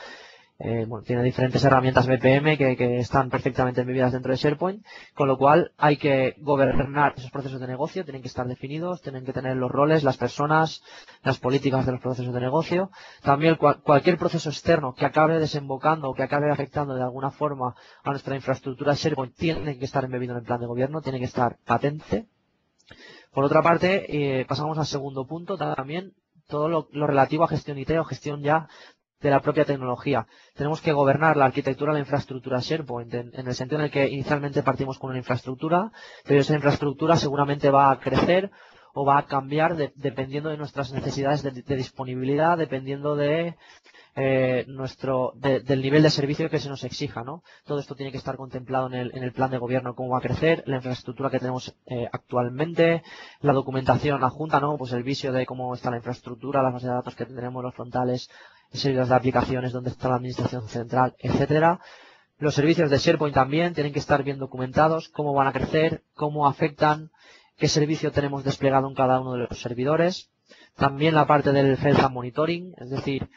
Bueno, tiene diferentes herramientas BPM que están perfectamente embebidas dentro de SharePoint, con lo cual hay que gobernar esos procesos de negocio, tienen que estar definidos, tienen que tener los roles, las personas, las políticas de los procesos de negocio. También cualquier proceso externo que acabe desembocando o que acabe afectando de alguna forma a nuestra infraestructura SharePoint tiene que estar embebido en el plan de gobierno, tiene que estar patente. Por otra parte, pasamos al segundo punto también, todo lo relativo a gestión IT o gestión ya de la propia tecnología. Tenemos que gobernar la arquitectura de la infraestructura SharePoint en el sentido en el que inicialmente partimos con una infraestructura, pero esa infraestructura seguramente va a crecer o va a cambiar dependiendo de nuestras necesidades de disponibilidad, dependiendo del nivel de servicio que se nos exija, ¿no? Todo esto tiene que estar contemplado en el plan de gobierno, cómo va a crecer, la infraestructura que tenemos actualmente, la documentación adjunta, ¿no? Pues el viso de cómo está la infraestructura, las bases de datos que tendremos, los frontales, servidores de aplicaciones, dónde está la administración central, etcétera. Los servicios de SharePoint también tienen que estar bien documentados, cómo van a crecer, cómo afectan, qué servicio tenemos desplegado en cada uno de los servidores. También la parte del Health and Monitoring, es decir,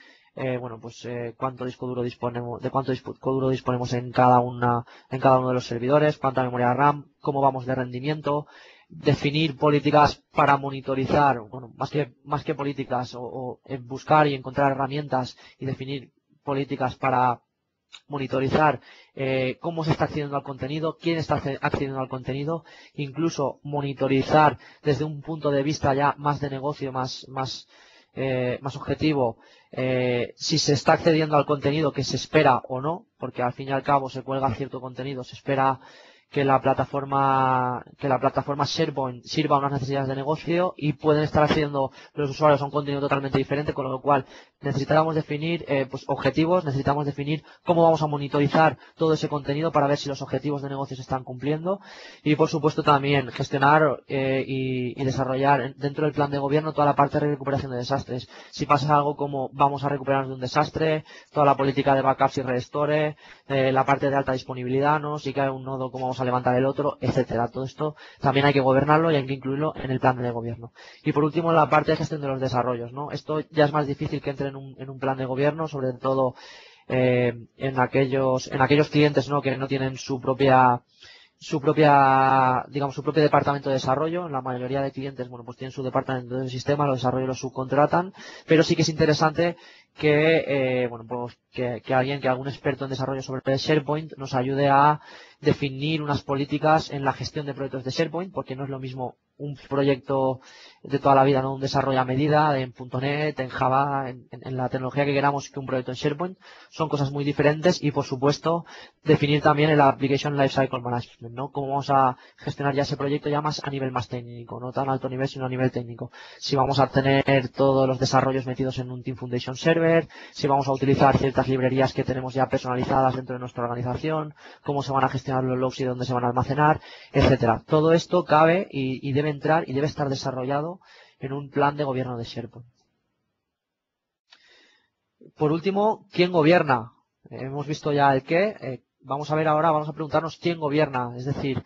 cuánto disco duro disponemos en cada uno de los servidores, cuánta memoria RAM, cómo vamos de rendimiento, definir políticas para monitorizar, bueno, más que políticas o buscar y encontrar herramientas y definir políticas para monitorizar cómo se está accediendo al contenido, quién está accediendo al contenido, incluso monitorizar desde un punto de vista ya más de negocio, más objetivo, si se está accediendo al contenido que se espera o no, porque al fin y al cabo se cuelga cierto contenido, se espera que la plataforma SharePoint sirva a unas necesidades de negocio y pueden estar accediendo los usuarios a un contenido totalmente diferente, con lo cual necesitamos definir objetivos, necesitamos definir cómo vamos a monitorizar todo ese contenido para ver si los objetivos de negocio se están cumpliendo y, por supuesto, también gestionar y desarrollar dentro del plan de gobierno toda la parte de recuperación de desastres. Si pasa algo como vamos a recuperarnos de un desastre, toda la política de backups y restore, la parte de alta disponibilidad, ¿no? Si cae un nodo, cómo vamos a levantar el otro, etcétera. Todo esto también hay que gobernarlo y hay que incluirlo en el plan de gobierno. Y por último, la parte de gestión de los desarrollos, ¿no? Esto ya es más difícil que entre en un plan de gobierno, sobre todo en aquellos clientes, ¿no? Que no tienen su propio departamento de desarrollo. En la mayoría de clientes, bueno, pues tienen su departamento de sistema, los desarrollos los subcontratan, pero sí que es interesante que algún experto en desarrollo sobre SharePoint nos ayude a definir unas políticas en la gestión de proyectos de SharePoint, porque no es lo mismo un proyecto de toda la vida, no un desarrollo a medida en .NET, en Java, en la tecnología que queramos, que un proyecto en SharePoint. Son cosas muy diferentes y, por supuesto, definir también el Application Lifecycle Management, ¿no? Cómo vamos a gestionar ya ese proyecto ya más a nivel más técnico, no tan alto nivel, sino a nivel técnico. Si vamos a tener todos los desarrollos metidos en un Team Foundation Server, si vamos a utilizar ciertas librerías que tenemos ya personalizadas dentro de nuestra organización, cómo se van a gestionar los logs y dónde se van a almacenar, etcétera. Todo esto cabe y debe entrar y debe estar desarrollado en un plan de gobierno de SharePoint. Por último, ¿quién gobierna? Hemos visto ya el qué. Vamos a ver ahora, vamos a preguntarnos quién gobierna. Es decir,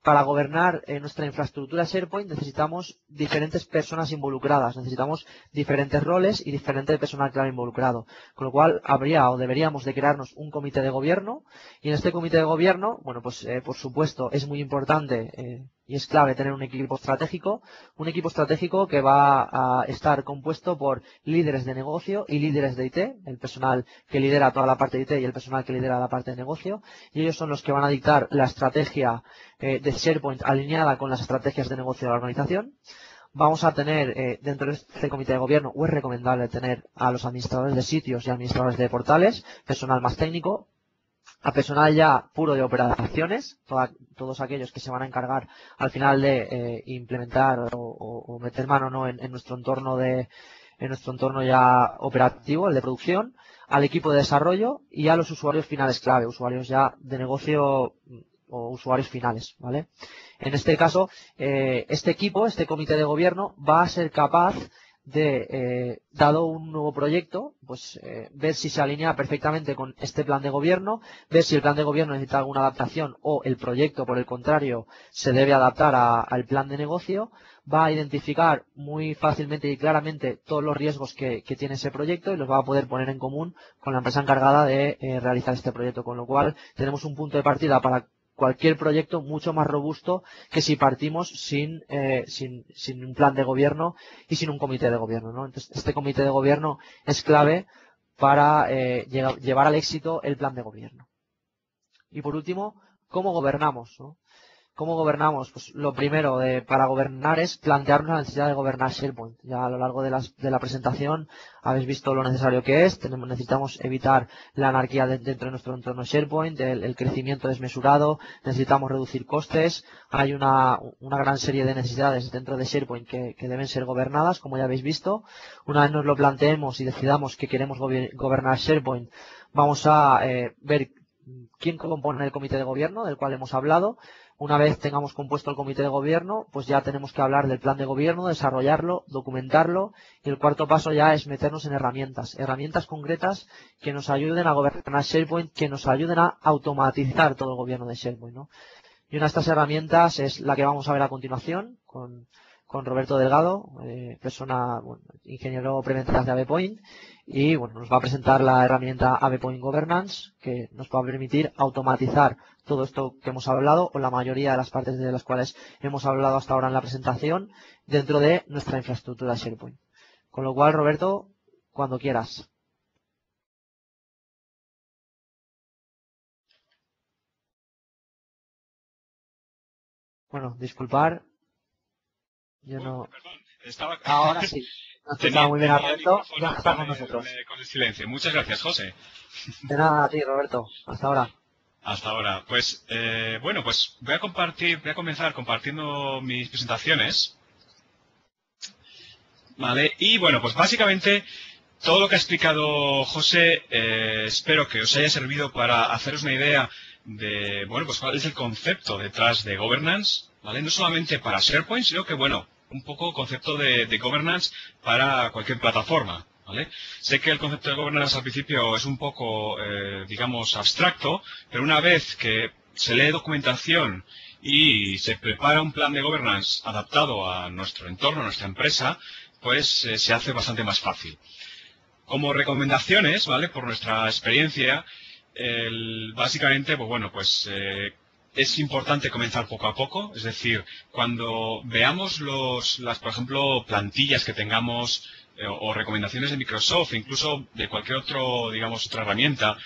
para gobernar nuestra infraestructura SharePoint necesitamos diferentes personas involucradas, necesitamos diferentes roles y diferente personal clave involucrado. Con lo cual habría o deberíamos de crearnos un comité de gobierno y en este comité de gobierno, bueno, pues por supuesto es muy importante y es clave tener un equipo estratégico que va a estar compuesto por líderes de negocio y líderes de IT, el personal que lidera toda la parte de IT y el personal que lidera la parte de negocio, y ellos son los que van a dictar la estrategia de SharePoint alineada con las estrategias de negocio de la organización. Vamos a tener dentro de este comité de gobierno, o es recomendable tener a los administradores de sitios y administradores de portales, personal más técnico, a personal ya puro de operaciones, todos aquellos que se van a encargar al final de implementar o meter mano, ¿no?, en nuestro entorno ya operativo, el de producción, al equipo de desarrollo y a los usuarios finales clave, usuarios ya de negocio o usuarios finales, ¿vale? En este caso, este comité de gobierno va a ser capaz de, dado un nuevo proyecto, pues ver si se alinea perfectamente con este plan de gobierno, ver si el plan de gobierno necesita alguna adaptación o el proyecto, por el contrario, se debe adaptar al plan de negocio, va a identificar muy fácilmente y claramente todos los riesgos que tiene ese proyecto y los va a poder poner en común con la empresa encargada de realizar este proyecto, con lo cual tenemos un punto de partida para cualquier proyecto mucho más robusto que si partimos sin un plan de gobierno y sin un comité de gobierno, ¿no? Entonces, este comité de gobierno es clave para llevar al éxito el plan de gobierno. Y por último, ¿cómo gobernamos, ¿no? ¿Cómo gobernamos? Pues lo primero para gobernar es plantearnos la necesidad de gobernar SharePoint. Ya a lo largo de la presentación habéis visto lo necesario que es. Necesitamos evitar la anarquía dentro de nuestro entorno SharePoint, el crecimiento desmesurado, necesitamos reducir costes. Hay una gran serie de necesidades dentro de SharePoint que deben ser gobernadas, como ya habéis visto. Una vez nos lo planteemos y decidamos que queremos gobernar SharePoint, vamos a ver quién compone el comité de gobierno del cual hemos hablado. Una vez tengamos compuesto el comité de gobierno, pues ya tenemos que hablar del plan de gobierno, desarrollarlo, documentarlo, y el cuarto paso ya es meternos en herramientas concretas que nos ayuden a gobernar SharePoint, que nos ayuden a automatizar todo el gobierno de SharePoint, ¿no? Y una de estas herramientas es la que vamos a ver a continuación con Roberto Delgado, ingeniero preventas de AvePoint, y bueno, nos va a presentar la herramienta AvePoint Governance, que nos va a permitir automatizar todo esto que hemos hablado, o la mayoría de las partes de las cuales hemos hablado hasta ahora en la presentación, dentro de nuestra infraestructura SharePoint. Con lo cual, Roberto, cuando quieras. Bueno, disculpar. Yo no. Perdón, estaba... Ahora sí. No escuchaba muy bien a Roberto. Ya está con nosotros. Con el silencio. Muchas gracias, José. De nada a ti, Roberto. Hasta ahora. Hasta ahora. Pues, bueno, pues voy a comenzar compartiendo mis presentaciones. Vale, y bueno, pues básicamente todo lo que ha explicado José, espero que os haya servido para haceros una idea de, bueno, pues cuál es el concepto detrás de governance, ¿vale? No solamente para SharePoint, sino que, bueno, un poco concepto de governance para cualquier plataforma, ¿vale? Sé que el concepto de governance al principio es un poco, digamos, abstracto, pero una vez que se lee documentación y se prepara un plan de governance adaptado a nuestro entorno, a nuestra empresa, pues se hace bastante más fácil. Como recomendaciones, ¿vale? Por nuestra experiencia, básicamente, pues bueno, pues es importante comenzar poco a poco. Es decir, cuando veamos por ejemplo, plantillas que tengamos o recomendaciones de Microsoft, incluso de cualquier otra herramienta,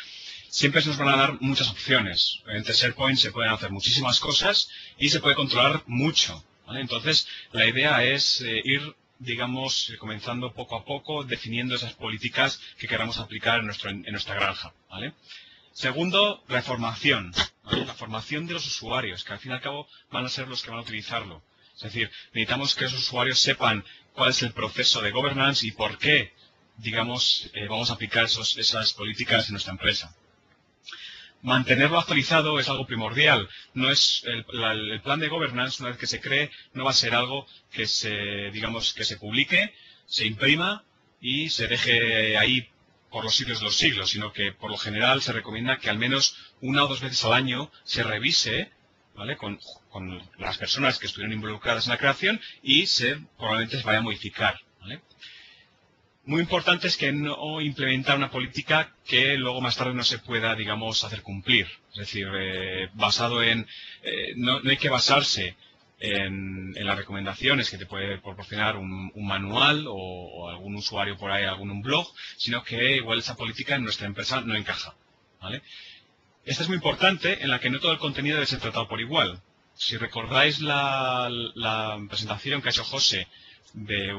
siempre se nos van a dar muchas opciones. En SharePoint se pueden hacer muchísimas cosas y se puede controlar mucho, ¿vale? Entonces, la idea es ir, digamos, comenzando poco a poco, definiendo esas políticas que queramos aplicar en nuestra granja, ¿vale? Segundo, la formación, ¿vale? La formación de los usuarios, que al fin y al cabo van a ser los que van a utilizarlo. Es decir, necesitamos que los usuarios sepan cuál es el proceso de governance y por qué, digamos, vamos a aplicar esas políticas en nuestra empresa. Mantenerlo actualizado es algo primordial. No es el plan de governance, una vez que se cree, no va a ser algo que que se publique, se imprima y se deje ahí por los siglos de los siglos, sino que por lo general se recomienda que al menos 1 o 2 veces al año se revise ¿vale? Con las personas que estuvieron involucradas en la creación y probablemente se vaya a modificar, ¿vale? Muy importante es que no implementar una política que luego más tarde no se pueda, digamos, hacer cumplir. Es decir, basado en... no hay que basarse en las recomendaciones que te puede proporcionar un manual o algún usuario por ahí, algún blog, sino que igual esa política en nuestra empresa no encaja, ¿vale? Esta es muy importante, en la que no todo el contenido debe ser tratado por igual. Si recordáis la presentación que ha hecho José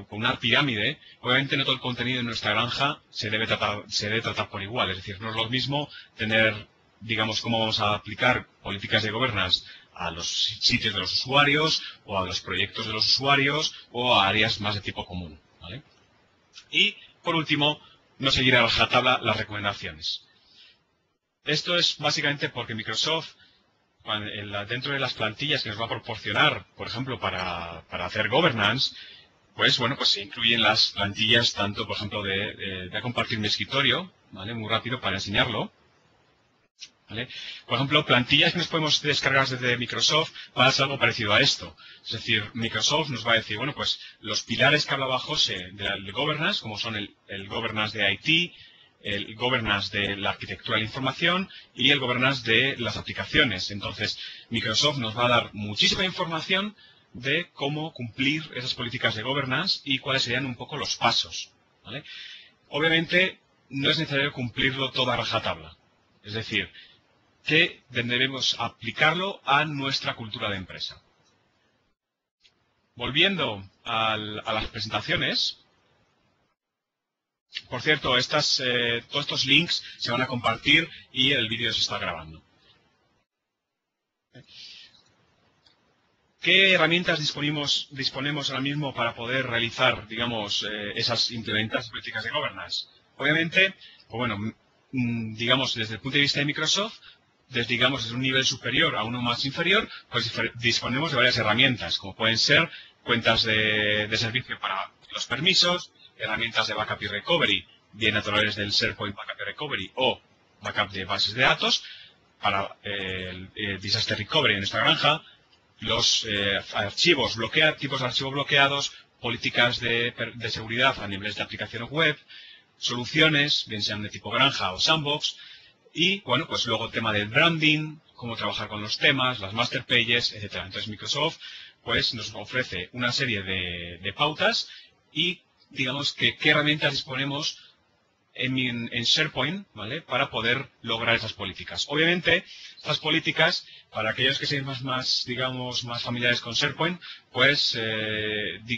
con una pirámide, obviamente no todo el contenido en nuestra granja se debe tratar por igual. Es decir, no es lo mismo tener, digamos, cómo vamos a aplicar políticas de governance a los sitios de los usuarios, o a los proyectos de los usuarios, o a áreas más de tipo común, ¿vale? Y, por último, no seguir a rajatabla las recomendaciones. Esto es básicamente porque Microsoft, dentro de las plantillas que nos va a proporcionar, por ejemplo, para hacer governance, pues bueno, pues se incluyen las plantillas tanto, por ejemplo, voy a compartir mi escritorio, ¿vale? Muy rápido para enseñarlo, ¿vale? Por ejemplo, plantillas que nos podemos descargar desde Microsoft para hacer algo parecido a esto. Es decir, Microsoft nos va a decir, bueno, pues los pilares que hablaba José de governance, como son el governance de IT, el governance de la arquitectura de la información y el governance de las aplicaciones. Entonces, Microsoft nos va a dar muchísima información de cómo cumplir esas políticas de governance y cuáles serían un poco los pasos, ¿vale? Obviamente, no es necesario cumplirlo todo a rajatabla. Es decir, que debemos aplicarlo a nuestra cultura de empresa. Volviendo a las presentaciones, por cierto, todos estos links se van a compartir y el vídeo se está grabando. ¿Qué herramientas disponemos ahora mismo para poder realizar, digamos, esas implementadas políticas de governance? Obviamente, pues bueno, digamos, desde el punto de vista de Microsoft, desde un nivel superior a uno más inferior, pues disponemos de varias herramientas, como pueden ser cuentas de servicio para los permisos, herramientas de backup y recovery, bien a través del SharePoint Backup y Recovery o backup de bases de datos, para el Disaster Recovery en nuestra granja, los archivos tipos de archivos bloqueados, políticas de seguridad a niveles de aplicación web, soluciones, bien sean de tipo granja o sandbox, y bueno, pues luego el tema del branding, cómo trabajar con los temas, las master pages, etcétera. Entonces Microsoft pues nos ofrece una serie de pautas y digamos que qué herramientas disponemos en SharePoint, ¿vale? Para poder lograr esas políticas. Obviamente, estas políticas, para aquellos que sean más familiares con SharePoint, pues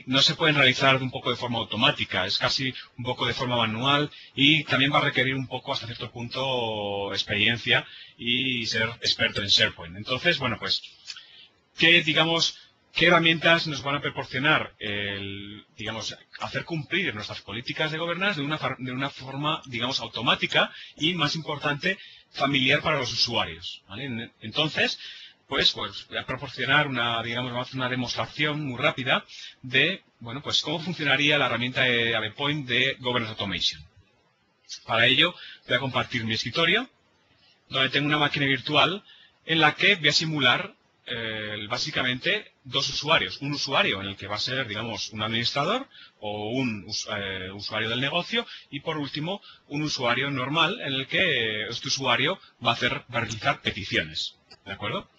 no se pueden realizar un poco de forma automática, es casi un poco de forma manual y también va a requerir un poco, hasta cierto punto, experiencia y ser experto en SharePoint. Entonces, bueno, pues, ¿qué herramientas nos van a proporcionar hacer cumplir nuestras políticas de governance de una forma, automática y, más importante, familiar para los usuarios, ¿vale? Entonces, pues voy a proporcionar vamos a hacer una demostración muy rápida de, bueno, pues cómo funcionaría la herramienta de AvePoint de Governance Automation. Para ello, voy a compartir mi escritorio, donde tengo una máquina virtual en la que voy a simular básicamente dos usuarios. Un usuario en el que va a ser, un administrador o un usuario del negocio y, por último, un usuario normal en el que este usuario va a realizar peticiones. ¿De acuerdo?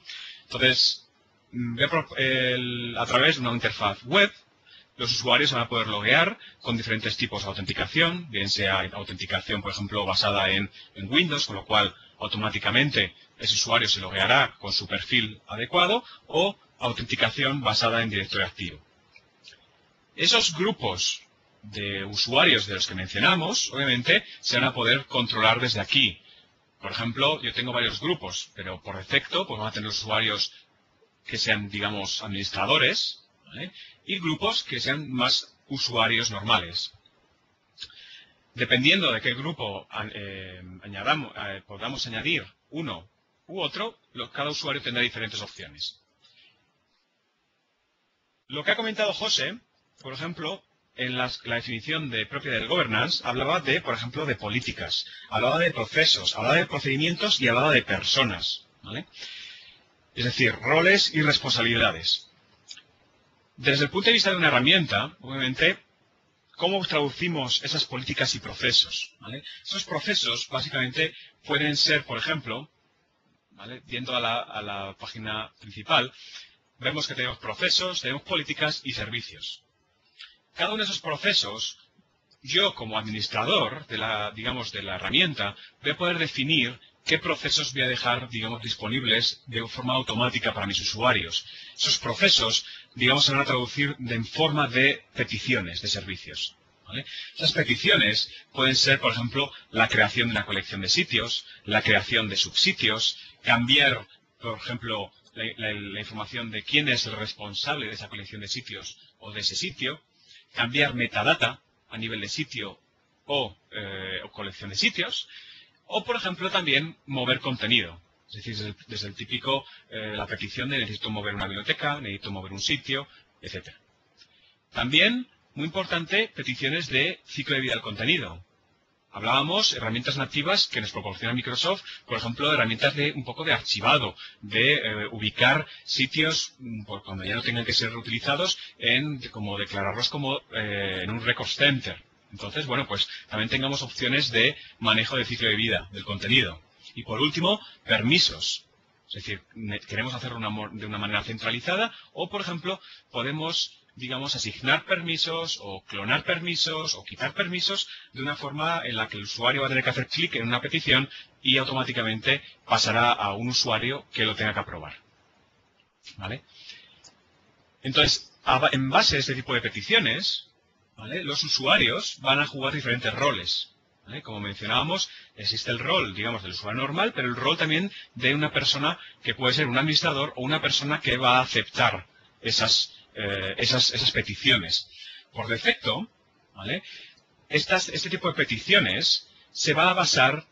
Entonces, a través de una interfaz web, los usuarios van a poder loguear con diferentes tipos de autenticación, bien sea autenticación, por ejemplo, basada en Windows, con lo cual automáticamente ese usuario se logueará con su perfil adecuado, o autenticación basada en directorio activo. Esos grupos de usuarios de los que mencionamos, obviamente, se van a poder controlar desde aquí. Por ejemplo, yo tengo varios grupos, pero por defecto pues vamos a tener usuarios que sean, administradores, ¿vale? Y grupos que sean más usuarios normales. Dependiendo de qué grupo podamos añadir uno u otro, cada usuario tendrá diferentes opciones. Lo que ha comentado José, por ejemplo, en la definición propia del governance, hablaba por ejemplo, de políticas, hablaba de procesos, hablaba de procedimientos y hablaba de personas, ¿vale? Es decir, roles y responsabilidades. Desde el punto de vista de una herramienta, obviamente, ¿cómo traducimos esas políticas y procesos? ¿Vale? Esos procesos, básicamente, pueden ser, por ejemplo, ¿vale? Yendo a la página principal, vemos que tenemos procesos, tenemos políticas y servicios. Cada uno de esos procesos, yo como administrador de la herramienta, voy a poder definir qué procesos voy a dejar, disponibles de forma automática para mis usuarios. Esos procesos, se van a traducir en forma de peticiones de servicios. ¿Vale? Esas peticiones pueden ser, por ejemplo, la creación de una colección de sitios, la creación de subsitios, cambiar, por ejemplo, la información de quién es el responsable de esa colección de sitios o de ese sitio, cambiar metadata a nivel de sitio o colección de sitios, o, por ejemplo, también mover contenido. Es decir, desde el típico, la petición de necesito mover una biblioteca, necesito mover un sitio, etc. También, muy importante, peticiones de ciclo de vida del contenido. Hablábamos herramientas nativas que nos proporciona Microsoft, por ejemplo, herramientas de un poco de archivado, de ubicar sitios cuando ya no tengan que ser reutilizados, como declararlos como en un record center. Entonces, bueno, pues también tengamos opciones de manejo de ciclo de vida del contenido. Y por último, permisos. Es decir, queremos hacerlo de una manera centralizada o, por ejemplo, podemos, asignar permisos o clonar permisos o quitar permisos de una forma en la que el usuario va a tener que hacer clic en una petición y automáticamente pasará a un usuario que lo tenga que aprobar. ¿Vale? Entonces, en base a este tipo de peticiones, ¿vale?, los usuarios van a jugar diferentes roles. ¿Vale? Como mencionábamos, existe el rol, del usuario normal, pero el rol también de una persona que puede ser un administrador o una persona que va a aceptar esas peticiones. Por defecto, ¿vale?, este tipo de peticiones se va a basar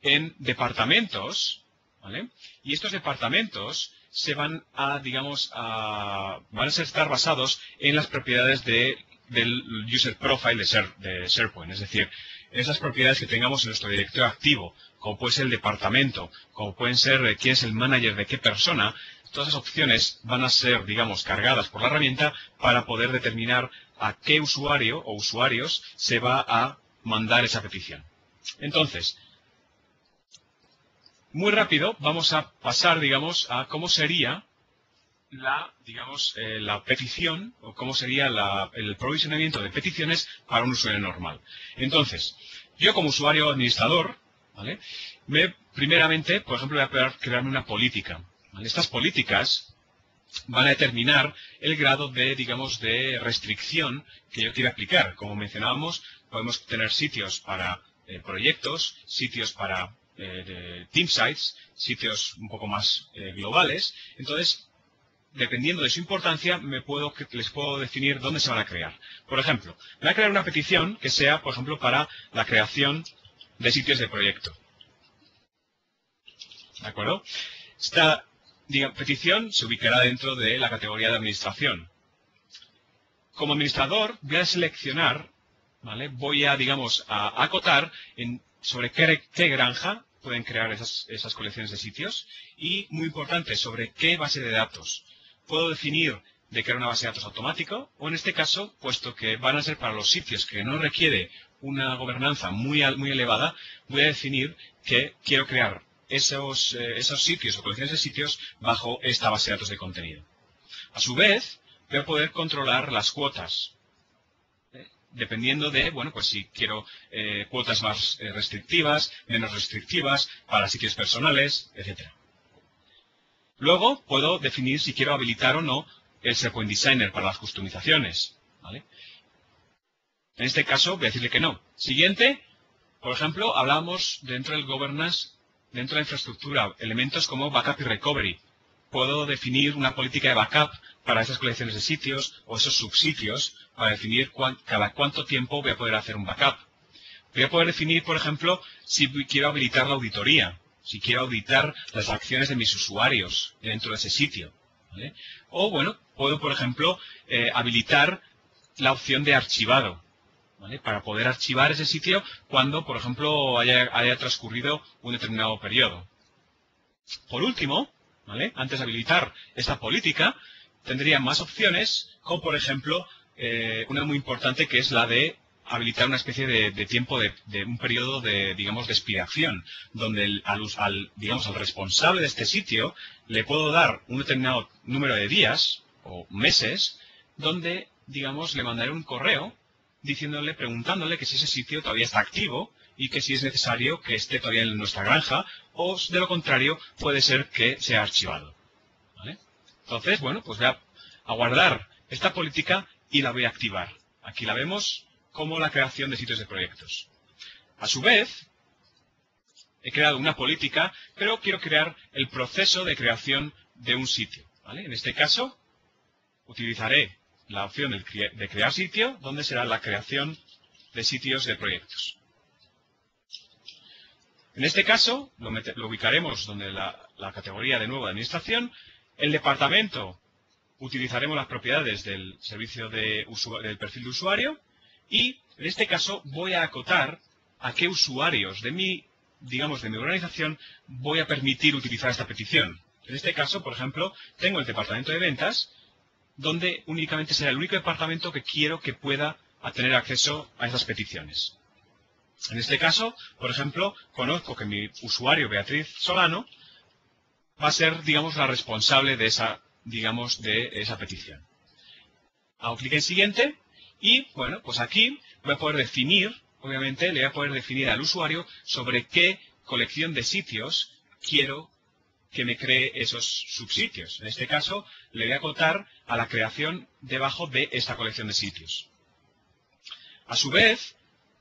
en departamentos, ¿vale? Y estos departamentos se van a, estar basados en las propiedades del user profile de SharePoint, es decir, esas propiedades que tengamos en nuestro directorio activo, como puede ser el departamento, como pueden ser quién es el manager de qué persona. Todas esas opciones van a ser, cargadas por la herramienta para poder determinar a qué usuario o usuarios se va a mandar esa petición. Entonces, muy rápido vamos a pasar, a cómo sería la petición o cómo sería el provisionamiento de peticiones para un usuario normal. Entonces, yo como usuario administrador, ¿vale?, primeramente, por ejemplo, voy a poder crearme una política. ¿Vale? Estas políticas van a determinar el grado de restricción que yo quiero aplicar. Como mencionábamos, podemos tener sitios para proyectos, sitios para team sites, sitios un poco más globales. Entonces, dependiendo de su importancia, les puedo definir dónde se van a crear. Por ejemplo, voy a crear una petición que sea, por ejemplo, para la creación de sitios de proyecto. ¿De acuerdo? Esta petición se ubicará dentro de la categoría de administración. Como administrador, voy a seleccionar, ¿vale?, voy a, a acotar sobre qué granja pueden crear esas colecciones de sitios y, muy importante, sobre qué base de datos. Puedo definir de crear una base de datos automático o, en este caso, puesto que van a ser para los sitios que no requiere una gobernanza muy elevada, voy a definir que quiero crear esos sitios o colecciones de sitios bajo esta base de datos de contenido. A su vez, voy a poder controlar las cuotas, dependiendo de, pues si quiero cuotas más restrictivas, menos restrictivas, para sitios personales, etc. Luego, puedo definir si quiero habilitar o no el SharePoint Designer para las customizaciones, ¿vale? En este caso, voy a decirle que no. Siguiente, por ejemplo, hablábamos dentro del governance, dentro de la infraestructura, elementos como backup y recovery. Puedo definir una política de backup para esas colecciones de sitios o esos subsitios para definir cada cuánto tiempo voy a poder hacer un backup. Voy a poder definir, por ejemplo, si quiero habilitar la auditoría, si quiero auditar las acciones de mis usuarios dentro de ese sitio, ¿vale? O, puedo, por ejemplo, habilitar la opción de archivado, ¿vale?, para poder archivar ese sitio cuando, por ejemplo, haya transcurrido un determinado periodo. Por último, ¿vale? Antes de habilitar esta política, tendría más opciones, como por ejemplo, una muy importante que es la de habilitar una especie de tiempo, de un periodo de, digamos, de expiración, donde digamos, al responsable de este sitio le puedo dar un determinado número de días o meses, donde, digamos, le mandaré un correo diciéndole, preguntándole que si ese sitio todavía está activo y que si es necesario que esté todavía en nuestra granja, o de lo contrario, puede ser que sea archivado, ¿vale? Entonces, bueno, pues voy a guardar esta política y la voy a activar. Aquí la vemos como la creación de sitios de proyectos. A su vez, he creado una política, pero quiero crear el proceso de creación de un sitio, ¿vale? En este caso, utilizaré la opción de crear sitio, donde será la creación de sitios de proyectos. En este caso, lo ubicaremos donde la categoría de nuevo de administración. El departamento, utilizaremos las propiedades del servicio del perfil de usuario. Y, en este caso, voy a acotar a qué usuarios de mi organización voy a permitir utilizar esta petición. En este caso, por ejemplo, tengo el departamento de ventas, donde únicamente será el único departamento que quiero que pueda tener acceso a esas peticiones. En este caso, por ejemplo, conozco que mi usuario, Beatriz Solano, va a ser, digamos, la responsable de esa petición. Hago clic en siguiente. Y, bueno, pues aquí voy a poder definir, obviamente, le voy a poder definir al usuario sobre qué colección de sitios quiero que me cree esos subsitios. En este caso, le voy a acotar a la creación debajo de esta colección de sitios. A su vez,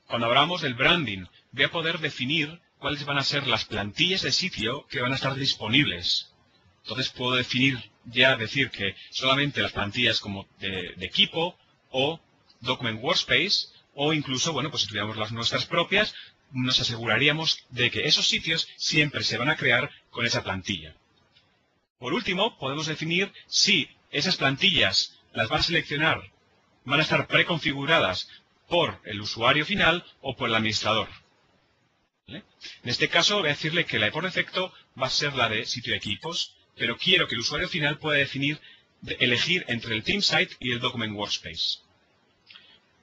cuando hablamos del branding, voy a poder definir cuáles van a ser las plantillas de sitio que van a estar disponibles. Entonces puedo decir que solamente las plantillas como de equipo o Document Workspace, o incluso, bueno, pues si tuviéramos las nuestras propias, nos aseguraríamos de que esos sitios siempre se van a crear con esa plantilla. Por último, podemos definir si esas plantillas las va a seleccionar, van a estar preconfiguradas por el usuario final o por el administrador, ¿vale? En este caso voy a decirle que la de por defecto va a ser la de sitio de equipos, pero quiero que el usuario final pueda elegir entre el Team Site y el Document Workspace.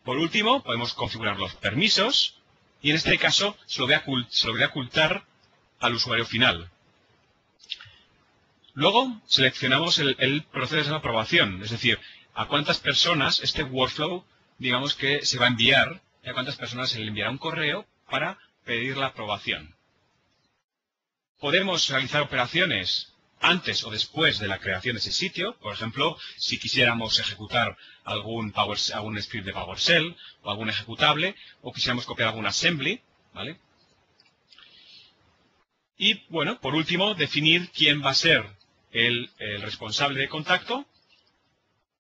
Por último, podemos configurar los permisos y en este caso se lo voy a ocultar al usuario final. Luego seleccionamos el proceso de aprobación, es decir, a cuántas personas este workflow, digamos que se va a enviar, y a cuántas personas se le enviará un correo para pedir la aprobación. Podemos realizar operaciones antes o después de la creación de ese sitio. Por ejemplo, si quisiéramos ejecutar algún script de PowerShell o algún ejecutable, o quisiéramos copiar algún assembly, ¿vale? Y, bueno, por último, definir quién va a ser el responsable de contacto,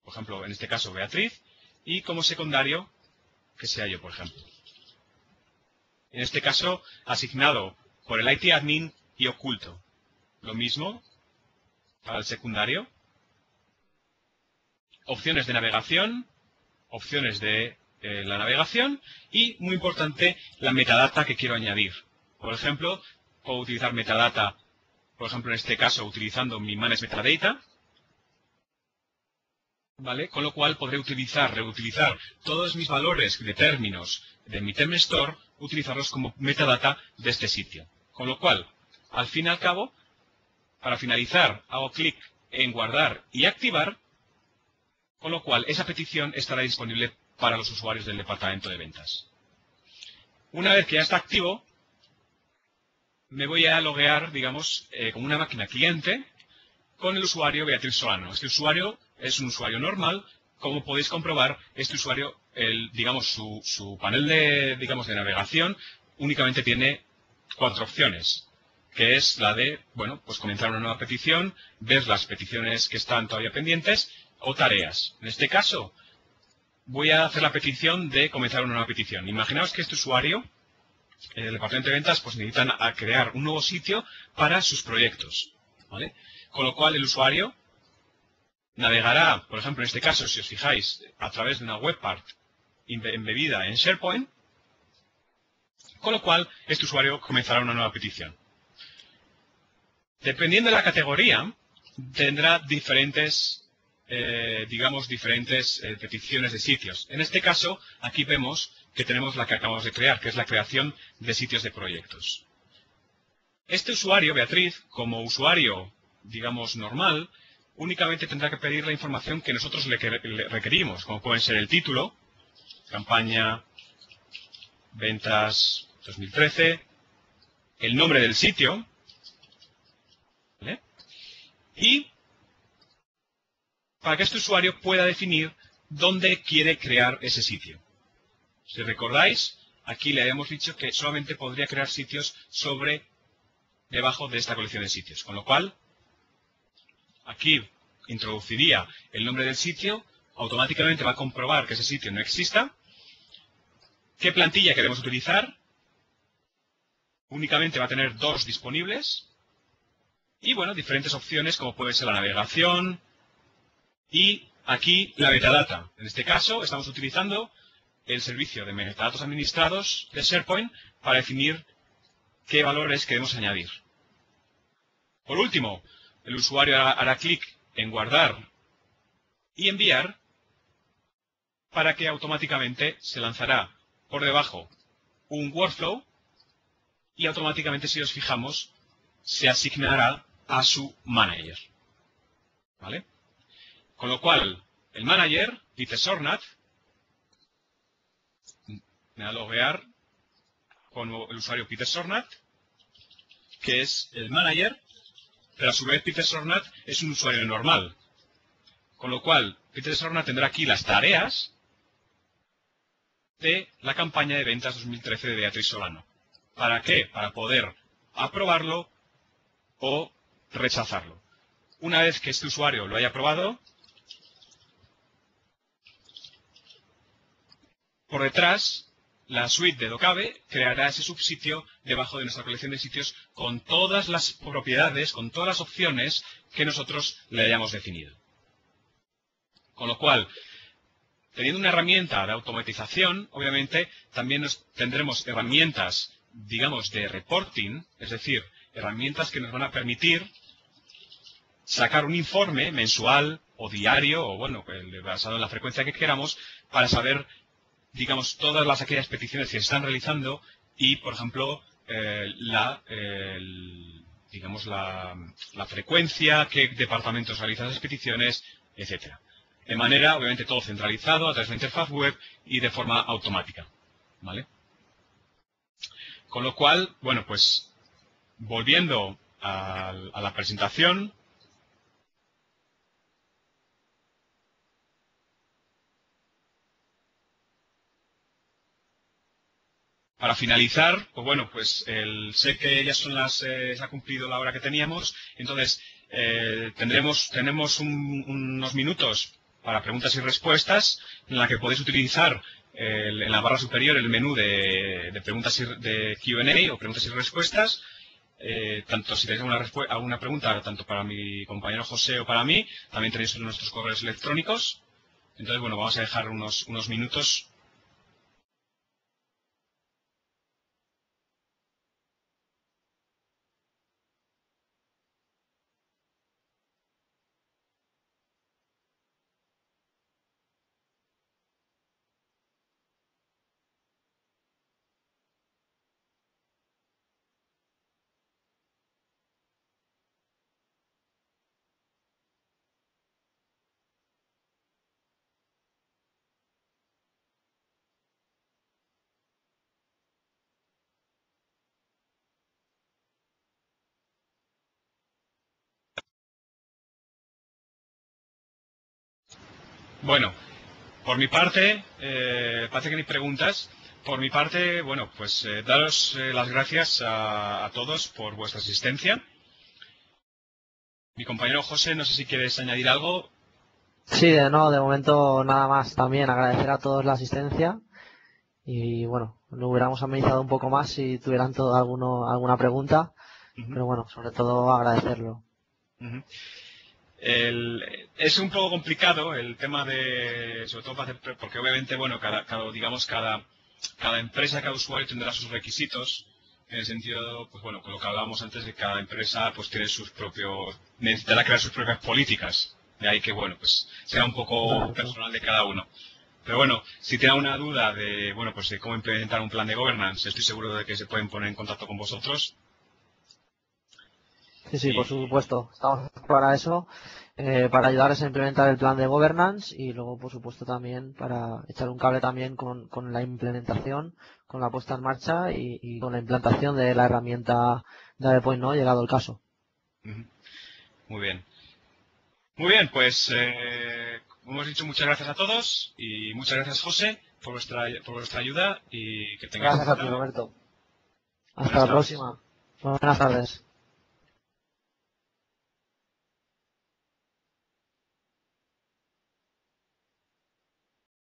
por ejemplo, en este caso Beatriz, y como secundario, que sea yo, por ejemplo. En este caso, asignado por el IT admin y oculto. Lo mismo para el secundario. Opciones de navegación, opciones de la navegación y, muy importante, la metadata que quiero añadir. Por ejemplo, puedo utilizar metadata, por ejemplo, en este caso, utilizando mi manage metadata, ¿vale? Con lo cual podré reutilizar todos mis valores de términos de mi term store, utilizarlos como metadata de este sitio. Con lo cual, al fin y al cabo, para finalizar, hago clic en guardar y activar, con lo cual esa petición estará disponible para los usuarios del departamento de ventas. Una vez que ya está activo, me voy a loguear, digamos, con una máquina cliente con el usuario Beatriz Solano. Este usuario es un usuario normal. Como podéis comprobar, este usuario, su panel de navegación únicamente tiene 4 opciones, que es la de, bueno, pues comenzar una nueva petición, ver las peticiones que están todavía pendientes o tareas. En este caso, voy a hacer la petición de comenzar una nueva petición. Imaginaos que este usuario, el departamento de ventas, pues necesitan crear un nuevo sitio para sus proyectos, ¿vale? Con lo cual el usuario navegará, por ejemplo, en este caso, si os fijáis, a través de una webpart embebida en SharePoint, con lo cual este usuario comenzará una nueva petición. Dependiendo de la categoría, tendrá diferentes, digamos, diferentes peticiones de sitios. En este caso, aquí vemos que tenemos la que acabamos de crear, que es la creación de sitios de proyectos. Este usuario, Beatriz, como usuario, digamos, normal, únicamente tendrá que pedir la información que nosotros le requerimos, como pueden ser el título, campaña, ventas 2013, el nombre del sitio, ¿vale? Y para que este usuario pueda definir dónde quiere crear ese sitio. Si recordáis, aquí le habíamos dicho que solamente podría crear sitios debajo de esta colección de sitios. Con lo cual, aquí introduciría el nombre del sitio, automáticamente va a comprobar que ese sitio no exista. ¿Qué plantilla queremos utilizar? Únicamente va a tener 2 disponibles. Y bueno, diferentes opciones como puede ser la navegación y aquí la metadata. En este caso estamos utilizando el servicio de metadatos administrados de SharePoint para definir qué valores queremos añadir. Por último, el usuario hará clic en guardar y enviar para que automáticamente se lanzará por debajo un workflow y automáticamente, si os fijamos, se asignará a su manager. ¿Vale? Con lo cual, el manager dice Sornat, me da a loguear con el usuario Peter Sornat, que es el manager, pero a su vez Peter Sornat es un usuario normal. Con lo cual, Peter Sornat tendrá aquí las tareas de la campaña de ventas 2013 de Beatriz Solano. ¿Para qué? Para poder aprobarlo o rechazarlo. Una vez que este usuario lo haya aprobado, por detrás, la suite de Docabe creará ese subsitio debajo de nuestra colección de sitios con todas las propiedades, con todas las opciones que nosotros le hayamos definido. Con lo cual, teniendo una herramienta de automatización, obviamente, también tendremos herramientas, digamos, de reporting, es decir, herramientas que nos van a permitir sacar un informe mensual o diario, o bueno, basado en la frecuencia que queramos, para saber, digamos, todas aquellas peticiones que se están realizando y, por ejemplo, digamos, la frecuencia, qué departamentos realizan esas peticiones, etcétera. De manera, obviamente, todo centralizado a través de la interfaz web y de forma automática. ¿Vale? Con lo cual, bueno, pues, volviendo a la presentación. Para finalizar, pues bueno, pues sé que ya son se ha cumplido la hora que teníamos, entonces tenemos unos minutos para preguntas y respuestas, en la que podéis utilizar en la barra superior el menú de preguntas de Q&A o preguntas y respuestas. Tanto si tenéis alguna pregunta, tanto para mi compañero José o para mí, también tenéis nuestros correos electrónicos. Entonces, bueno, vamos a dejar unos minutos. Bueno, por mi parte, parece que no hay preguntas. Por mi parte, bueno, pues daros las gracias a todos por vuestra asistencia. Mi compañero José, no sé si quieres añadir algo. Sí, de momento nada más. También agradecer a todos la asistencia y bueno, lo hubiéramos amenizado un poco más si tuvieran alguna pregunta, pero bueno, sobre todo agradecerlo. Es un poco complicado el tema sobre todo porque obviamente, bueno, cada empresa, cada usuario tendrá sus requisitos. en el sentido, pues bueno, con lo que hablábamos antes de que cada empresa pues tiene sus propios, necesitará crear sus propias políticas. De ahí que, bueno, pues sea un poco Correcto. personal de cada uno. Pero bueno, si tienen una duda de, bueno, pues de cómo implementar un plan de governance, estoy seguro de que se pueden poner en contacto con vosotros. Sí, sí, por Y, supuesto. Estamos para eso, para ayudarles a implementar el plan de governance y luego, por supuesto, también para echar un cable también con la implementación, con la puesta en marcha y con la implantación de la herramienta DavePoint, ¿no? Llegado el caso. ujú, muy bien. Muy bien, pues como hemos dicho, muchas gracias a todos y muchas gracias, José, por vuestra ayuda y que tengáis un Gracias buen a ti, día. Roberto. Hasta Buenas la tardes. próxima. Buenas tardes.